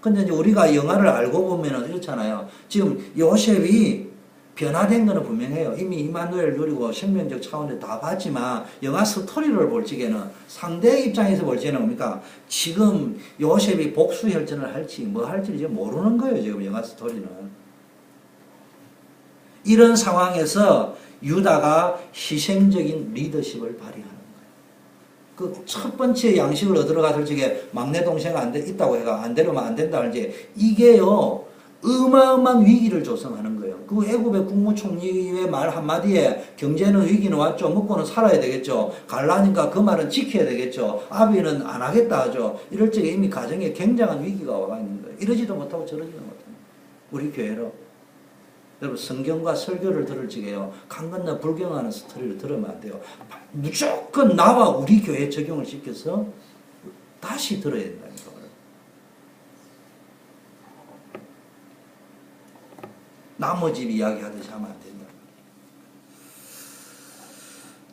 근데 이제 우리가 영화를 알고 보면은 이렇잖아요. 지금 요셉이 변화된 거는 분명해요. 이미 이마누엘 누리고 생명적 차원에 다 봤지만 영화 스토리를 볼 적에는 상대 입장에서 볼 적에는 뭡니까? 지금 요셉이 복수혈전을 할지 뭐 할지 이제 모르는 거예요. 지금 영화 스토리는. 이런 상황에서 유다가 희생적인 리더십을 발휘하는 거예요. 그 첫 번째 양식을 얻으러 갔을 적에 막내 동생 있다고 해가 안 데려면 안 된다 할지 이게요. 어마어마한 위기를 조성하는 거예요. 그 애굽의 국무총리의 말 한마디에 경제는 위기는 왔죠. 먹고는 살아야 되겠죠. 갈라니까 그 말은 지켜야 되겠죠. 아비는 안 하겠다 하죠. 이럴 적에 이미 가정에 굉장한 위기가 와가 있는 거예요. 이러지도 못하고 저러지도 못하고. 우리 교회로. 여러분 성경과 설교를 들을 적에요. 강 건너 불경하는 스토리를 들으면 안 돼요. 무조건 나와 우리 교회에 적용을 시켜서 다시 들어야 된다니까. 나무 집 이야기 하듯이 하면 안 된다.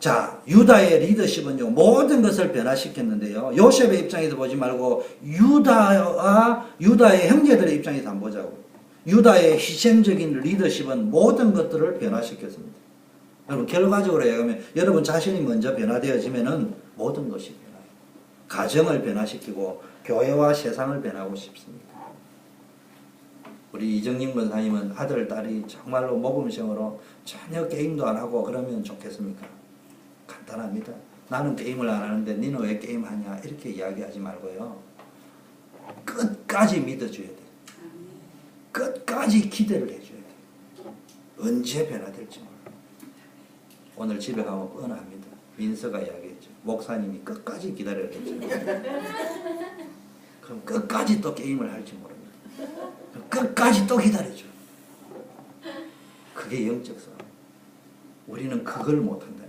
자, 유다의 리더십은요, 모든 것을 변화시켰는데요. 요셉의 입장에서 보지 말고, 유다의 형제들의 입장에서 한번 보자고. 유다의 희생적인 리더십은 모든 것들을 변화시켰습니다. 여러분, 결과적으로 얘기하면, 여러분 자신이 먼저 변화되어지면은 모든 것이 변화해요. 가정을 변화시키고, 교회와 세상을 변화하고 싶습니다. 우리 이정님 권사님은 아들, 딸이 정말로 모범생으로 전혀 게임도 안 하고 그러면 좋겠습니까? 간단합니다. 나는 게임을 안 하는데 너는 왜 게임하냐? 이렇게 이야기하지 말고요. 끝까지 믿어줘야 돼. 끝까지 기대를 해줘야 돼. 언제 변화될지 몰라. 오늘 집에 가면 뻔합니다. 민서가 이야기했죠. 목사님이 끝까지 기다려야 되죠. 그럼 끝까지 또 게임을 할지 모릅니다. 끝까지 또 기다려줘. 그게 영적 싸움. 우리는 그걸 못한다니까.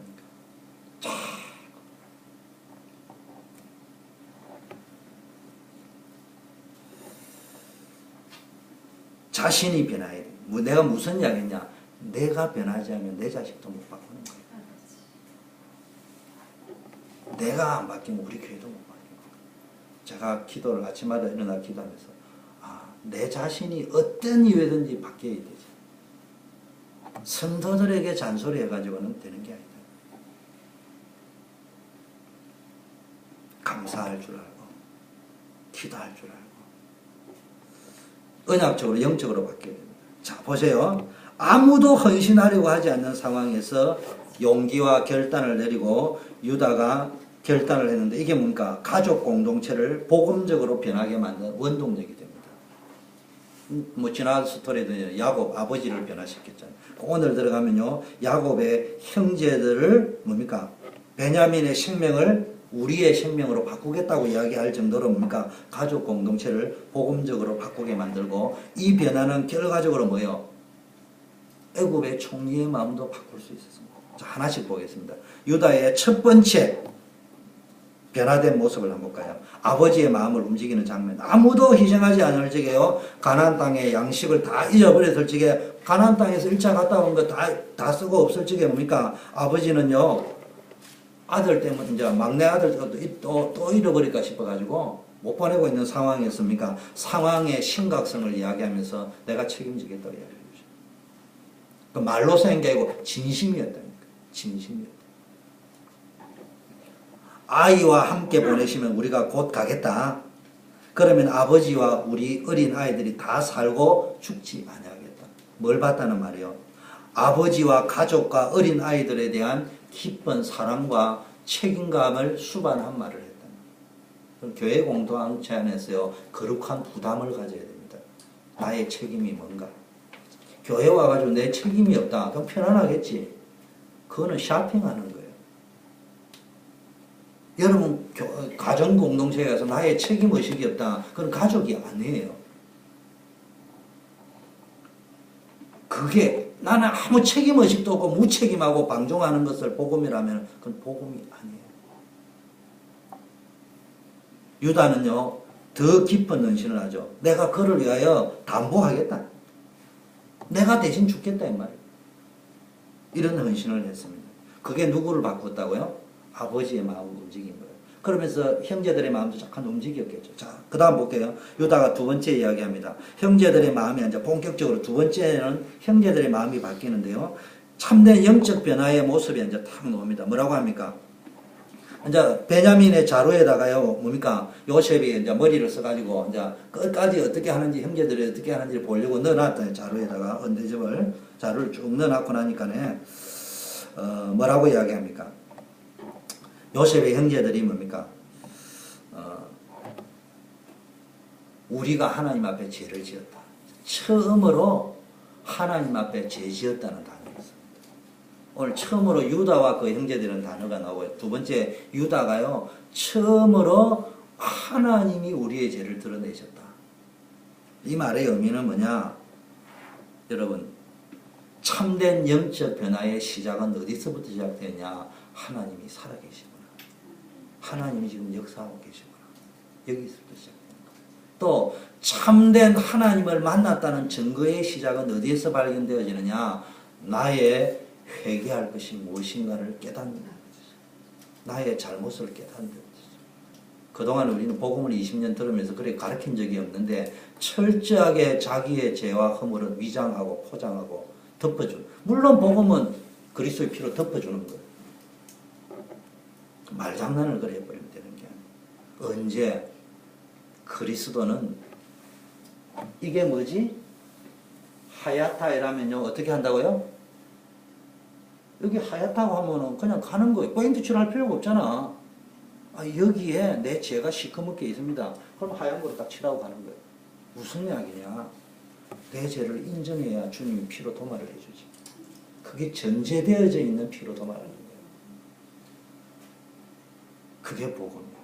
자신이 변화해야 돼. 내가 무슨 이야기냐? 내가 변하지 않으면 내 자식도 못 바꾸는 거야. 내가 안 바뀌면 우리 교회도 못 바뀌는 거야. 제가 기도를 아침마다 일어나 기도하면서 내 자신이 어떤 이유든지 바뀌어야 되지. 성도들에게 잔소리해가지고는 되는 게 아니다. 감사할 줄 알고, 기도할 줄 알고, 언약적으로, 영적으로 바뀌어야 됩니다. 자, 보세요. 아무도 헌신하려고 하지 않는 상황에서 용기와 결단을 내리고 유다가 결단을 했는데 이게 뭡니까? 가족 공동체를 복음적으로 변하게 만든 원동력이 됩니다. 뭐 지난 스토리도 야곱 아버지를 변화시켰잖아요. 오늘 들어가면요, 야곱의 형제들을 뭡니까? 베냐민의 생명을 우리의 생명으로 바꾸겠다고 이야기할 정도로 뭡니까? 가족 공동체를 복음적으로 바꾸게 만들고, 이 변화는 결과적으로 뭐예요? 애굽의 총리의 마음도 바꿀 수 있었습니다. 자, 하나씩 보겠습니다. 유다의 첫 번째 변화된 모습을 한번 볼까요? 아버지의 마음을 움직이는 장면. 아무도 희생하지 않을 적에요. 가나안 땅의 양식을 다 잃어버렸을 적에, 가나안 땅에서 1차 갔다 온 거 다 쓰고 없을 적에 뭡니까? 아버지는요, 아들 때문에 이제 막내 아들 또 잃어버릴까 싶어가지고 못 보내고 있는 상황이었습니까? 상황의 심각성을 이야기하면서 내가 책임지겠다고 이야기해 주죠. 그 말로서 한 게 아니고 진심이었다니까. 진심이었다. 아이와 함께 보내시면 우리가 곧 가겠다. 그러면 아버지와 우리 어린 아이들이 다 살고 죽지 아니하겠다. 뭘 봤다는 말이요? 아버지와 가족과 어린 아이들에 대한 깊은 사랑과 책임감을 수반한 말을 했다. 교회 공동체 안에서요, 거룩한 부담을 가져야 됩니다. 나의 책임이 뭔가. 교회 와가지고 내 책임이 없다. 그럼 편안하겠지. 그거는 쇼핑하는 거예요. 여러분, 가정 공동체에 가서 나의 책임의식이 없다. 그건 가족이 아니에요. 그게 나는 아무 책임의식도 없고 무책임하고 방종하는 것을 복음이라면 그건 복음이 아니에요. 유다는요, 더 깊은 헌신을 하죠. 내가 그를 위하여 담보하겠다. 내가 대신 죽겠다 이 말이에요. 이런 헌신을 했습니다. 그게 누구를 바꿨다고요? 아버지의 마음을 움직인 거예요. 그러면서 형제들의 마음도 잠깐 움직였겠죠. 자, 그 다음 볼게요. 유다가 두 번째 이야기합니다. 형제들의 마음이 이제 본격적으로 두 번째는 형제들의 마음이 바뀌는데요. 참된 영적 변화의 모습이 이제 탁 나옵니다. 뭐라고 합니까? 이제 베냐민의 자루에다가요, 뭡니까? 요셉이 이제 머리를 써가지고 이제 끝까지 어떻게 하는지, 형제들이 어떻게 하는지 보려고 넣어놨다. 자루에다가 언대접을 자루를 쭉 넣어놨고 나니까네, 뭐라고 이야기합니까? 요셉의 형제들이 뭡니까? 우리가 하나님 앞에 죄를 지었다. 처음으로 하나님 앞에 죄 지었다는 단어였습니다. 오늘 처음으로 유다와 그 형제들은 단어가 나오고요. 두 번째, 유다가요, 처음으로 하나님이 우리의 죄를 드러내셨다. 이 말의 의미는 뭐냐? 여러분, 참된 영적 변화의 시작은 어디서부터 시작되냐? 하나님이 살아계시구나. 하나님이 지금 역사하고 계시구나. 여기서부터 시작됩니다. 또 참된 하나님을 만났다는 증거의 시작은 어디에서 발견되어지느냐? 나의 회개할 것이 무엇인가를 깨닫는 것이죠. 나의 잘못을 깨닫는 것이죠. 그동안 우리는 복음을 20년 들으면서 그렇게 가르친 적이 없는데 철저하게 자기의 죄와 허물은 위장하고 포장하고 덮어주는. 물론 복음은 그리스도의 피로 덮어주는 거예요. 말장난을 그래 버리면 되는 게 아니에요. 언제 그리스도는 이게 뭐지? 하야타이라면요 어떻게 한다고요? 여기 하얗다고 하면은 그냥 가는 거예요. 포인트 칠할 필요가 없잖아. 여기에 내 죄가 시커멓게 있습니다. 그럼 하얀 거로 딱 칠하고 가는 거예요. 무슨 이야기냐? 내 죄를 인정해야 주님이 피로 도말을 해주지. 그게 전제되어져 있는 피로 도말하는 거예요. 그게 복음이에요.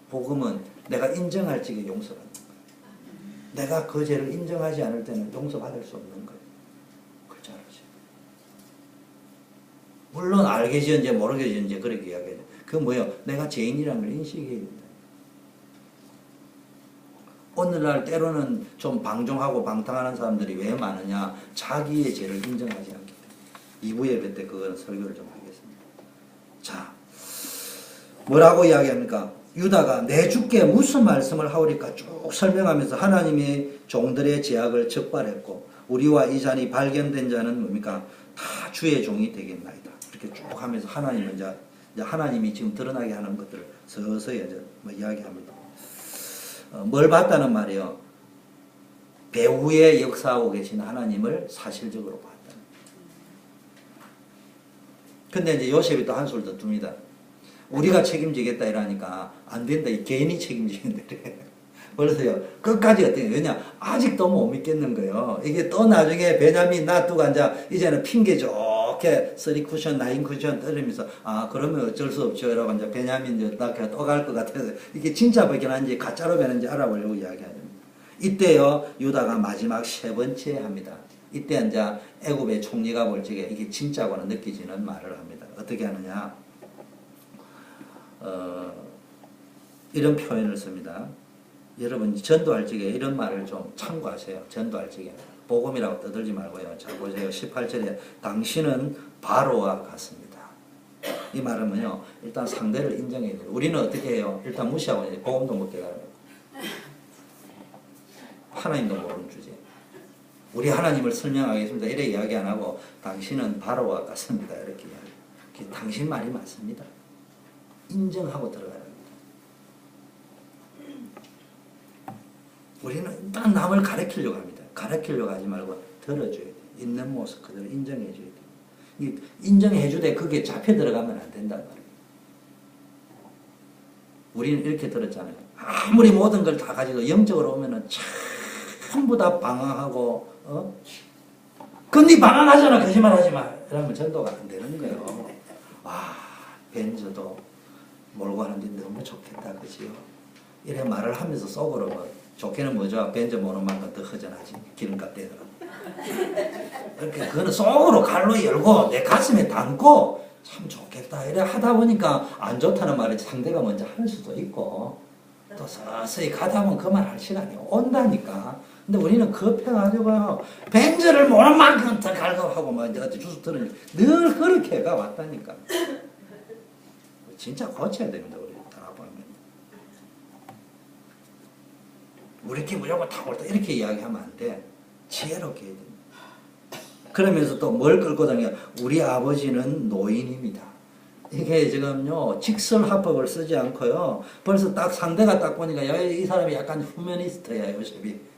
복음은 내가 인정할 적에 용서받는 거예요. 내가 그 죄를 인정하지 않을 때는 용서받을 수 없는 거예요. 그렇지 않으세요? 물론 알게 지은지 모르게 지은지 그렇게 이야기해요. 그 뭐예요? 내가 죄인이라는 걸 인식해야 된다. 오늘날 때로는 좀 방종하고 방탕하는 사람들이 왜 많으냐? 자기의 죄를 인정하지 않기 때문에. 2부 예배 때 그거는 설교를 좀 하겠습니다. 자, 뭐라고 이야기합니까? 유다가 내 주께 무슨 말씀을 하오리까 쭉 설명하면서 하나님이 종들의 제약을 적발했고 우리와 이 잔이 발견된 자는 뭡니까? 다 주의 종이 되겠나이다. 이렇게 쭉 하면서 하나님은 이제 하나님이 지금 드러나게 하는 것들을 서서히 이제 뭐 이야기합니다. 뭘 봤다는 말이요? 배후에 역사하고 계신 하나님을 사실적으로 봤다. 근데 이제 요셉이 또 한술 더 둡니다. 우리가 책임지겠다 이러니까 안 된다. 이 개인이 책임지는데. 그래서요, 끝까지 어떻게, 왜냐, 아직도 못 믿겠는 거예요. 이게 또 나중에 베냐민 놔두고 이제는 핑계 좋게 3쿠션, 9쿠션 떨리면서, 그러면 어쩔 수 없죠. 이러고 이제 베냐민 이제 또 갈 것 같아서, 이게 진짜 벗겨난지 가짜로 변한지 알아보려고 이야기하죠. 이때요, 유다가 마지막 세 번째 합니다. 이때 이제 애굽의 총리가 볼 적에 이게 진짜고는 느껴지는 말을 합니다. 어떻게 하느냐. 이런 표현을 씁니다. 여러분 전도할 적에 이런 말을 좀 참고하세요. 전도할 적에 복음이라고 떠들지 말고요. 자 보세요. 18절에 당신은 바로와 같습니다. 이 말은 뭐요? 일단 상대를 인정해야 돼요. 우리는 어떻게 해요? 일단 무시하고 복음도 못 깨달아요. 하나님도 모르는 주제. 우리 하나님을 설명하겠습니다. 이렇게 이야기 안 하고 당신은 바로와 같습니다. 이렇게 이야기. 당신 말이 맞습니다. 인정하고 들어가야 합니다. 우리는 일단 남을 가르치려고 합니다. 가르치려고 하지 말고 들어줘야 돼. 있는 모습 그대로 인정해 줘야 돼. 인정해 주되 그게 잡혀 들어가면 안 된단 말이에요. 우리는 이렇게 들었잖아요. 아무리 모든 걸 다 가지고 영적으로 오면은 전부 다 방황하고, 근데 방황하잖아. 거짓말 하지 마. 이러면 전도가 안 되는 거예요. 벤저도 몰고 하는데 너무 좋겠다. 그지요? 이래 말을 하면서 속으로 뭐, 좋게는 뭐죠? 벤저 모는 만큼 더 허전하지. 기름값 되더라. 이렇게 그거는 속으로 갈로 열고 내 가슴에 담고 참 좋겠다. 이래 하다 보니까 안 좋다는 말을 상대가 먼저 할 수도 있고 또 서서히 가다 보면 그 말 할 시간이 온다니까. 근데 우리는 급해가지고요. 벤저를 모는 만큼 더 갈고하고 뭐 어디 주소 들으니 늘 그렇게 가 왔다니까. 진짜 고쳐야 됩니다. 우리 다 보면. 우리끼리 무조건 다 옳다 이렇게 이야기하면 안 돼. 지혜롭게 해야 됩니다. 그러면서 또 뭘 끌고 다니냐. 우리 아버지는 노인입니다. 이게 지금요 직설화법을 쓰지 않고요. 벌써 딱 상대가 딱 보니까 야, 이 사람이 약간 휴머니스트야 요셉이.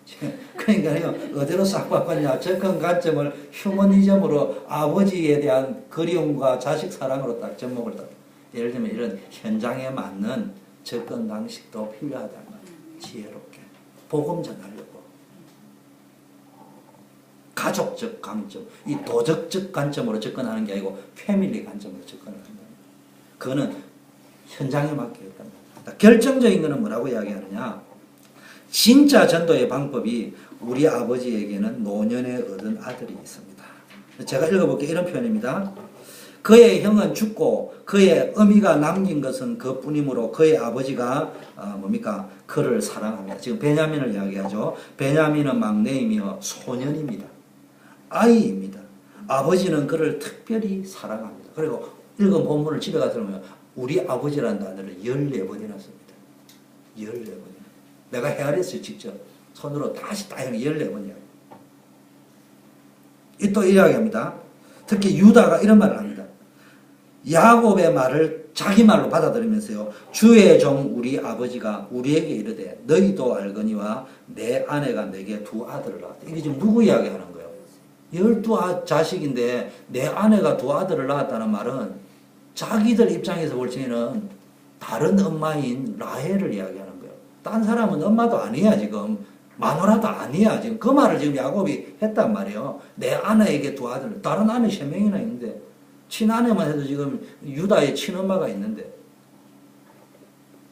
그러니까요 어디로 싹 바꿨냐. 접근 관점을 휴머니즘으로 아버지에 대한 그리움과 자식 사랑으로 딱 접목을 딱. 예를 들면 이런 현장에 맞는 접근 방식도 필요하다는 거예요. 지혜롭게 복음 전하려고. 가족적 관점, 이 도덕적 관점으로 접근하는 게 아니고 패밀리 관점으로 접근을 한다. 그거는 현장에 맡기겠다. 결정적인 거는 뭐라고 이야기하느냐. 진짜 전도의 방법이 우리 아버지에게는 노년에 얻은 아들이 있습니다. 제가 읽어볼게요. 이런 표현입니다. 그의 형은 죽고 그의 어미가 남긴 것은 그뿐이므로 그의 아버지가 뭡니까? 그를 사랑합니다. 지금 베냐민을 이야기하죠. 베냐민은 막내이며 소년입니다. 아이입니다. 아버지는 그를 특별히 사랑합니다. 그리고 읽은 본문을 집에 가서 들으면 우리 아버지라는 단어를 14번이나 씁니다. 14번이나. 내가 헤아렸어요. 직접. 손으로 다시 딱 14번이야. 또 이야기합니다. 특히 유다가 이런 말을 합니다. 야곱의 말을 자기 말로 받아들이면서요. 주의 종 우리 아버지가 우리에게 이르되 너희도 알거니와 내 아내가 내게 두 아들을 낳았다. 이게 지금 누구 이야기하는 거예요? 12자식인데 내 아내가 두 아들을 낳았다는 말은 자기들 입장에서 볼 때는 다른 엄마인 라헬을 이야기하는 거예요. 딴 사람은 엄마도 아니야 지금. 마누라도 아니야 지금. 그 말을 지금 야곱이 했단 말이에요. 내 아내에게 두 아들. 다른 아내 3명이나 있는데 친아내만 해도 지금 유다의 친엄마가 있는데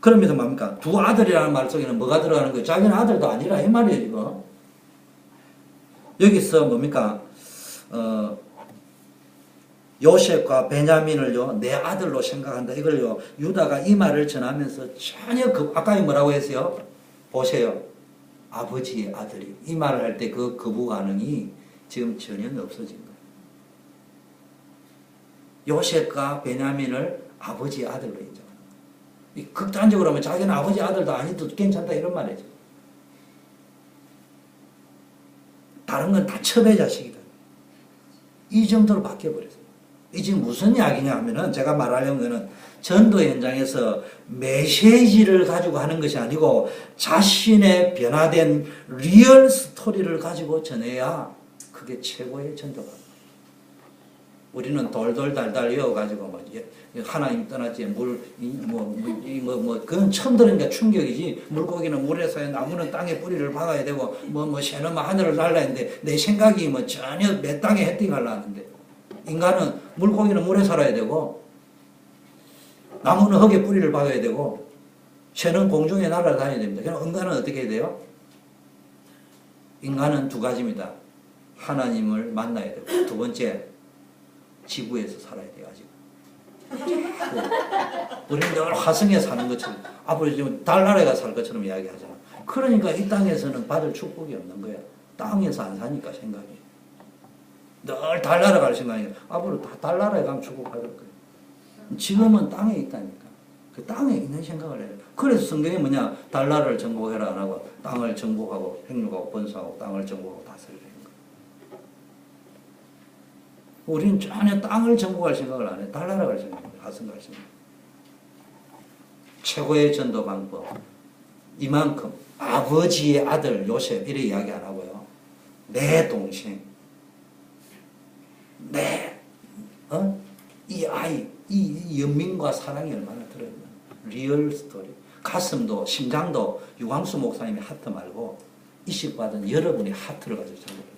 그러면서 뭡니까? 두 아들이라는 말 속에는 뭐가 들어가는 거예요? 자기는 아들도 아니라 이 말이에요 지금. 여기서 뭡니까? 요셉과 베냐민을요 내 아들로 생각한다. 이걸요 유다가 이 말을 전하면서 전혀 아까 뭐라고 했어요? 보세요. 아버지의 아들이 이 말을 할 때 그 거부 반응이 지금 전혀 없어진 거예요. 요셉과 베냐민을 아버지의 아들로 인정하는 거예요. 극단적으로 하면 자기는 아버지 아들도 아니도 괜찮다 이런 말이죠. 다른 건 다 첩의 자식이다. 이 정도로 바뀌어버렸어요. 이 지금 무슨 이야기냐 하면은 제가 말하려는 거는 전도 현장에서 메시지를 가지고 하는 것이 아니고 자신의 변화된 리얼 스토리를 가지고 전해야 그게 최고의 전도가. 우리는 돌돌달달 이어가지고 뭐 하나님 떠났지 그건 처음 들으니까 충격이지. 물고기는 물에 사야 나무는 땅에 뿌리를 박아야 되고 새는 하늘을 날아야 하는데 내 생각이 전혀 내 땅에 헤딩하려 하는데 인간은 물고기는 물에 살아야 되고 나무는 흙에 뿌리를 박아야 되고 새는 공중에 날아다녀야 됩니다. 그럼 인간은 어떻게 해야 돼요? 인간은 두 가지입니다. 하나님을 만나야 되고 두 번째 지구에서 살아야 돼요. 아직. 우리는 늘 화성에 사는 것처럼 앞으로 지금 달나라에 가 살 것처럼 이야기하잖아. 그러니까 이 땅에서는 받을 축복이 없는 거야. 땅에서 안 사니까 생각이. 늘 달나라 갈 생각이야. 앞으로 다 달나라에 가면 축복받을 거야. 지금은 땅에 있다니까. 그 땅에 있는 생각을 해요. 그래서 성경이 뭐냐? 달나라를 정복해라 안 하고 땅을 정복하고 행육하고 번성하고 땅을 정복하고 다스리는 거예요. 우리는 전혀 땅을 정복할 생각을 안 해. 달나라 갈 생각을 하승할 생각. 최고의 전도 방법. 이만큼 아버지의 아들 요셉 이래 이야기 안 하고요. 내 동생, 이 아이, 이 연민과 사랑이 얼마나 들어있는 리얼 스토리. 가슴도 심장도 유광수 목사님의 하트 말고 이식받은 여러분의 하트를 가지고 설교합니다.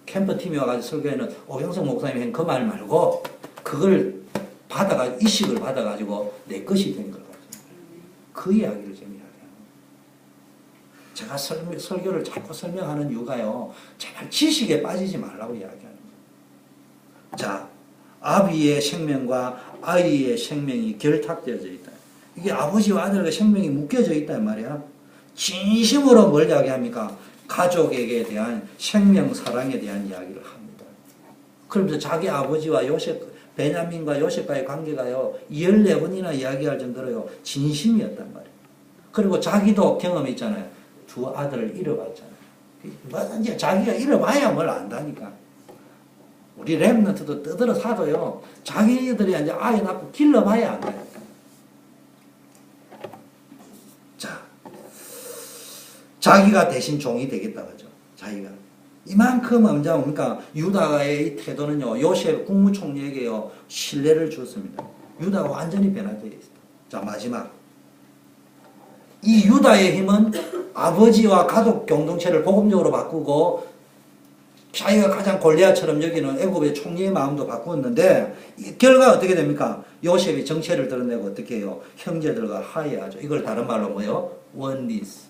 캠프팀이 와가지고 설교에는 오병석 목사님이 한 그 말 말고 그걸 받아가지고 이식을 받아가지고 내 것이 된 걸 가지고 그 이야기를 지금 이야기하는 거예요. 제가 설교를 자꾸 설명하는 이유가요. 제발 지식에 빠지지 말라고 이야기하는 거예요. 자, 아비의 생명과 아이의 생명이 결탁되어져 있다. 이게 아버지와 아들과 생명이 묶여져 있단 말이야. 진심으로 뭘 이야기합니까? 가족에게 대한 생명 사랑에 대한 이야기를 합니다. 그러면서 자기 아버지와 요셉, 베냐민과 요셉과의 관계가요 14번이나 이야기할 정도로요 진심이었단 말이에요. 그리고 자기도 경험이 있잖아요. 두 아들을 잃어봤잖아요. 뭐든지 자기가 잃어봐야 뭘 안다니까. 우리 랩런트도 떠들어 사도요 자기들이 이제 아이 낳고 길러봐야 안다니까. 자, 자기가 대신 종이 되겠다 그죠? 자기가 이만큼 뭡니까? 유다의 이 태도는요 요셉 국무총리에게요 신뢰를 줬습니다. 유다가 완전히 변화되어 있습니다. 자, 마지막 이 유다의 힘은 아버지와 가족 공동체를 복음적으로 바꾸고 자기가 가장 골리앗처럼 여기는 애굽의 총리의 마음도 바꾸었는데 이 결과가 어떻게 됩니까? 요셉이 정체를 드러내고 어떻게 해요? 형제들과 화해하죠. 이걸 다른 말로 뭐예요? 원리스.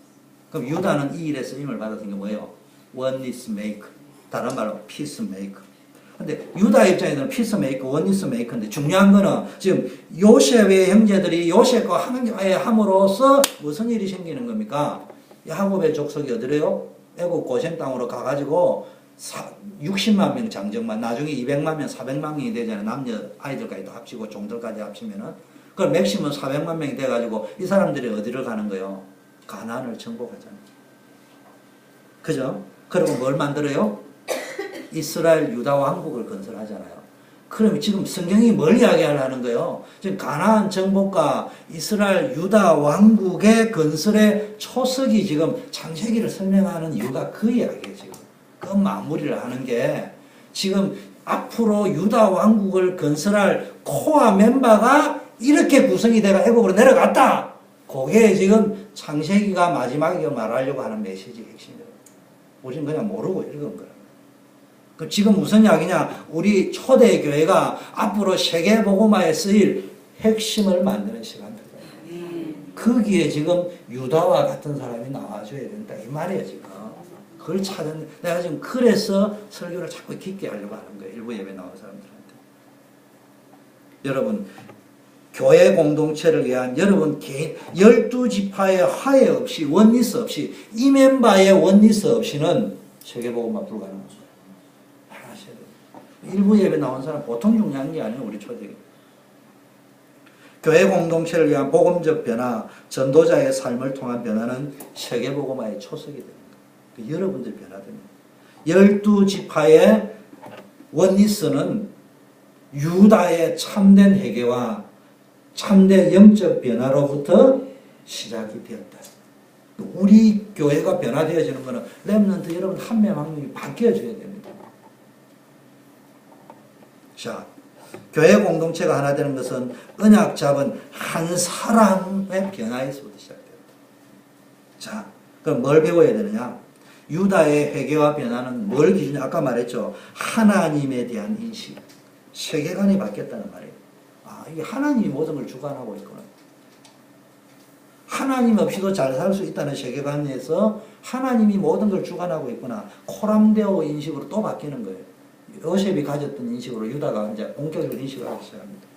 그럼 유다는 이 일에 쓰임을 받았던 게 뭐예요? 원리스 메이커. 다른 말로 피스 메이커. 근데 유다 입장에서는 피스 메이커, 원리스 메이커인데 중요한 거는 지금 요셉의 형제들이 요셉과 화해함으로써 무슨 일이 생기는 겁니까? 야곱의 족속이 어디래요? 애굽 고센 땅으로 가가지고 60만 명 장정만 나중에 200만 명, 400만 명이 되잖아요. 남녀 아이들까지 다 합치고 종들까지 합치면은 그럼 맥시멈 400만 명이 돼가지고 이 사람들이 어디를 가는 거예요? 가나안을 정복하잖아요. 그죠? 그리고 뭘 만들어요? 이스라엘 유다 왕국을 건설하잖아요. 그럼 지금 성경이 뭘 이야기하려는 거예요? 지금 가나안 정복과 이스라엘 유다 왕국의 건설의 초석이 지금 창세기를 설명하는 이유가 그 이야기예요. 지금 그 마무리를 하는 게 지금 앞으로 유다 왕국을 건설할 코어 멤버가 이렇게 구성이 돼가 애굽으로 내려갔다. 그게 지금 창세기가 마지막에 말하려고 하는 메시지 핵심이에요. 우리는 그냥 모르고 읽은 거라. 그 지금 무슨 이야기냐? 우리 초대 교회가 앞으로 세계 복음화에 쓰일 핵심을 만드는 시간들. 거기에 지금 유다와 같은 사람이 나와줘야 된다 이 말이에요 지금. 그걸 찾은 내가 지금 그래서 설교를 자꾸 깊게 하려고 하는 거예요. 일부 예배 나온 사람들한테. 여러분 교회 공동체를 위한 여러분 개인 12지파의 화해 없이 원리스 없이 이 멤버의 원리스 없이는 세계복음화 불가능합니다. 하셔야 돼요. 일부 예배 나온 사람 보통 중요한 게 아니에요. 우리 초대 교회 공동체를 위한 복음적 변화, 전도자의 삶을 통한 변화는 세계복음화의 초석이 됩니다. 여러분들 변화됩니다. 12지파의 원리스는 유다의 참된 회개와 참된 영적 변화로부터 시작이 되었다. 우리 교회가 변화되어지는 것은 렘넌트 여러분 한 명 한 명이 바뀌어져야 됩니다. 자, 교회 공동체가 하나 되는 것은 언약 잡은 한 사람의 변화에서부터 시작됩니다. 자, 그럼 뭘 배워야 되느냐? 유다의 회개와 변화는 뭘 기준으로 아까 말했죠. 하나님에 대한 인식, 세계관이 바뀌었다는 말이에요. 아, 이게 하나님이 모든 걸 주관하고 있구나. 하나님 없이도 잘 살 수 있다는 세계관에서 하나님이 모든 걸 주관하고 있구나. 코람데오 인식으로 또 바뀌는 거예요. 요셉이 가졌던 인식으로 유다가 이제 본격적으로 인식을 하기 시작합니다.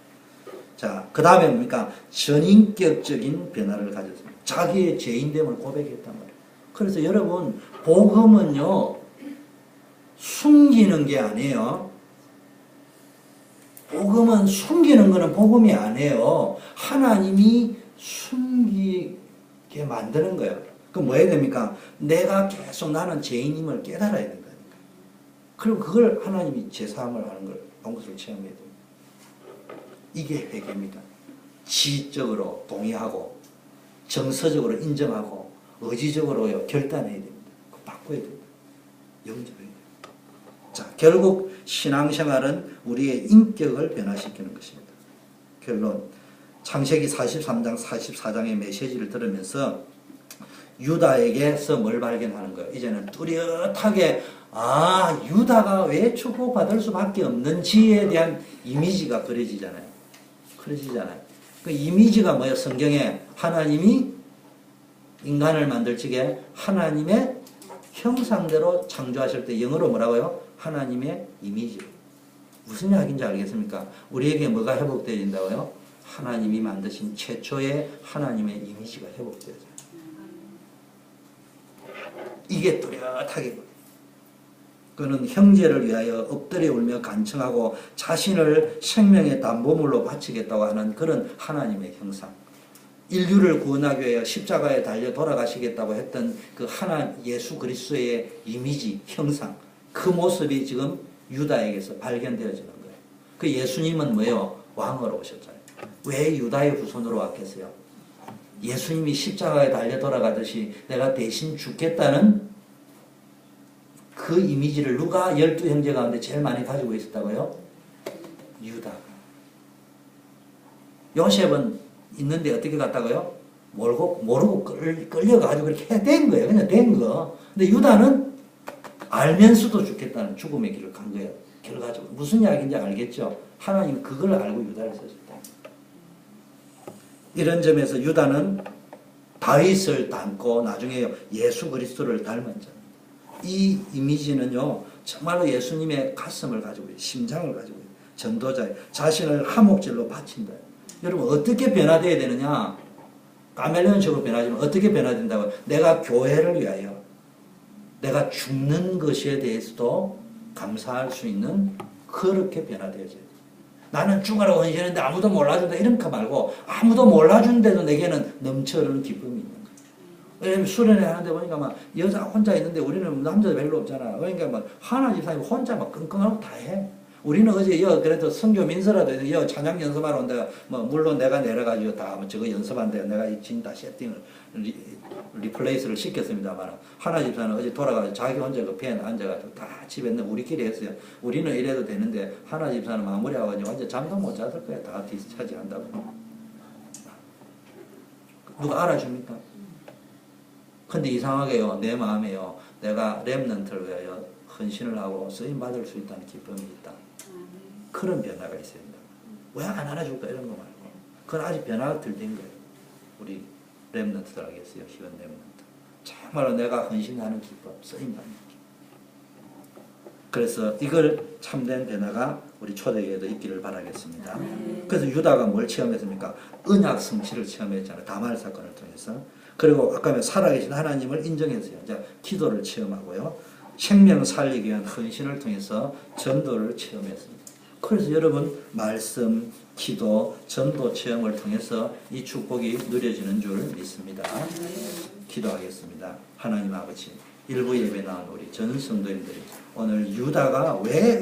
자, 그 다음에 뭡니까? 전인격적인 변화를 가졌습니다. 자기의 죄인됨을 고백했단 말이에요. 그래서 여러분, 복음은요, 숨기는 게 아니에요. 복음은 숨기는 거는 복음이 아니에요. 하나님이 숨기게 만드는 거예요. 그럼 뭐 해야 됩니까? 내가 계속 나는 죄인임을 깨달아야 된다니까. 그리고 그걸 하나님이 제사함을 하는 걸 용서를 체험해야 됩니다. 이게 회개입니다. 지적으로 동의하고 정서적으로 인정하고 의지적으로 결단해야 됩니다. 그거 바꿔야 됩니다. 영접해야 됩니다. 자, 결국 신앙생활은 우리의 인격을 변화시키는 것입니다. 결론, 창세기 43장 44장의 메시지를 들으면서 유다에게서 뭘 발견하는 거예요? 이제는 뚜렷하게 유다가 왜 축복받을 수밖에 없는지에 대한 이미지가 그려지잖아요. 그 이미지가 뭐예요? 성경에 하나님이 인간을 만들 적에 하나님의 형상대로 창조하실 때 영어로 뭐라고요? 하나님의 이미지. 무슨 이야기인지 알겠습니까? 우리에게 뭐가 회복되어진다고요? 하나님이 만드신 최초의 하나님의 이미지가 회복되어져요. 이게 뚜렷하게 그는 형제를 위하여 엎드려 울며 간청하고 자신을 생명의 담보물로 바치겠다고 하는 그런 하나님의 형상. 인류를 구원하기 위하여 십자가에 달려 돌아가시겠다고 했던 그 예수 그리스도의 이미지, 형상. 그 모습이 지금 유다에게서 발견되어지는 거예요. 그 예수님은 뭐예요? 왕으로 오셨잖아요. 왜 유다의 후손으로 왔겠어요? 예수님이 십자가에 달려 돌아가듯이 내가 대신 죽겠다는 그 이미지를 누가 12형제 가운데 제일 많이 가지고 있었다고요? 유다가. 요셉은 있는데 어떻게 갔다고요? 모르고 끌려가지고 그렇게 된 거예요. 그냥 된 거. 근데 유다는 알면서도 죽겠다는 죽음의 길을 간 거예요. 결과적으로. 무슨 이야기인지 알겠죠? 하나님은 그걸 알고 유다를 쓰셨다. 이런 점에서 유다는 다윗을 닮고 나중에 예수 그리스도를 닮은 자입니다. 이 이미지는요, 정말로 예수님의 가슴을 가지고 있어요. 심장을 가지고 있어요. 전도자예요. 자신을 화목질로 바친다. 여러분, 어떻게 변화되어야 되느냐? 카멜레온식으로 변화되면 어떻게 변화된다고? 내가 교회를 위하여 내가 죽는 것에 대해서도 감사할 수 있는 그렇게 변화되어져야 돼요. 나는 죽으라고 헌신했는데 아무도 몰라준다 이런 거 말고 아무도 몰라준데도 내게는 넘쳐흐르는 기쁨이 있는 거예요. 왜냐면 수련회 하는데 보니까 막 여자 혼자 있는데 우리는 남자도 별로 없잖아. 그러니까 막 하나 집사님 혼자 막 끙끙하고 다 해. 우리는 어제 그래도 선교 민서라도 찬양 연습하러 온다. 뭐 물론 내가 내려가지고 다 저거 연습한데 내가 이 진 다 세팅을 리플레이스를 시켰습니다만 하나 집사는 어제 돌아가서 자기 혼자 그 펜 앉아가지고 다 집에 있는 우리끼리 했어요. 우리는 이래도 되는데 하나 집사는 마무리하고 완전 잠도 못 잤을 거야. 다 디스차지 한다고. 누가 알아줍니까? 근데 이상하게요. 내 마음에요. 내가 렘넌트를 위하여 헌신을 하고 쓰임받을 수 있다는 기쁨이 있다. 그런 변화가 있어야 된다. 왜 안 알아줄까 이런 거 말고. 그건 아직 변화가 덜 된 거예요. 우리 렘넌트들에게서요. 희원 렘넌트. 정말로 내가 헌신하는 기쁨, 쓰임받는 기쁨. 그래서 이걸 참된 변화가 우리 초대교회도 있기를 바라겠습니다. 그래서 유다가 뭘 체험했습니까? 언약 성취를 체험했잖아요. 다말 사건을 통해서. 그리고 아까 살아계신 하나님을 인정했어요. 이제 기도를 체험하고요. 생명 살리기 위한 헌신을 통해서 전도를 체험했습니다. 그래서 여러분 말씀, 기도, 전도 체험을 통해서 이 축복이 누려지는 줄 믿습니다. 기도하겠습니다. 하나님 아버지, 일부 예배 나온 우리 전 성도님들이 오늘 유다가 왜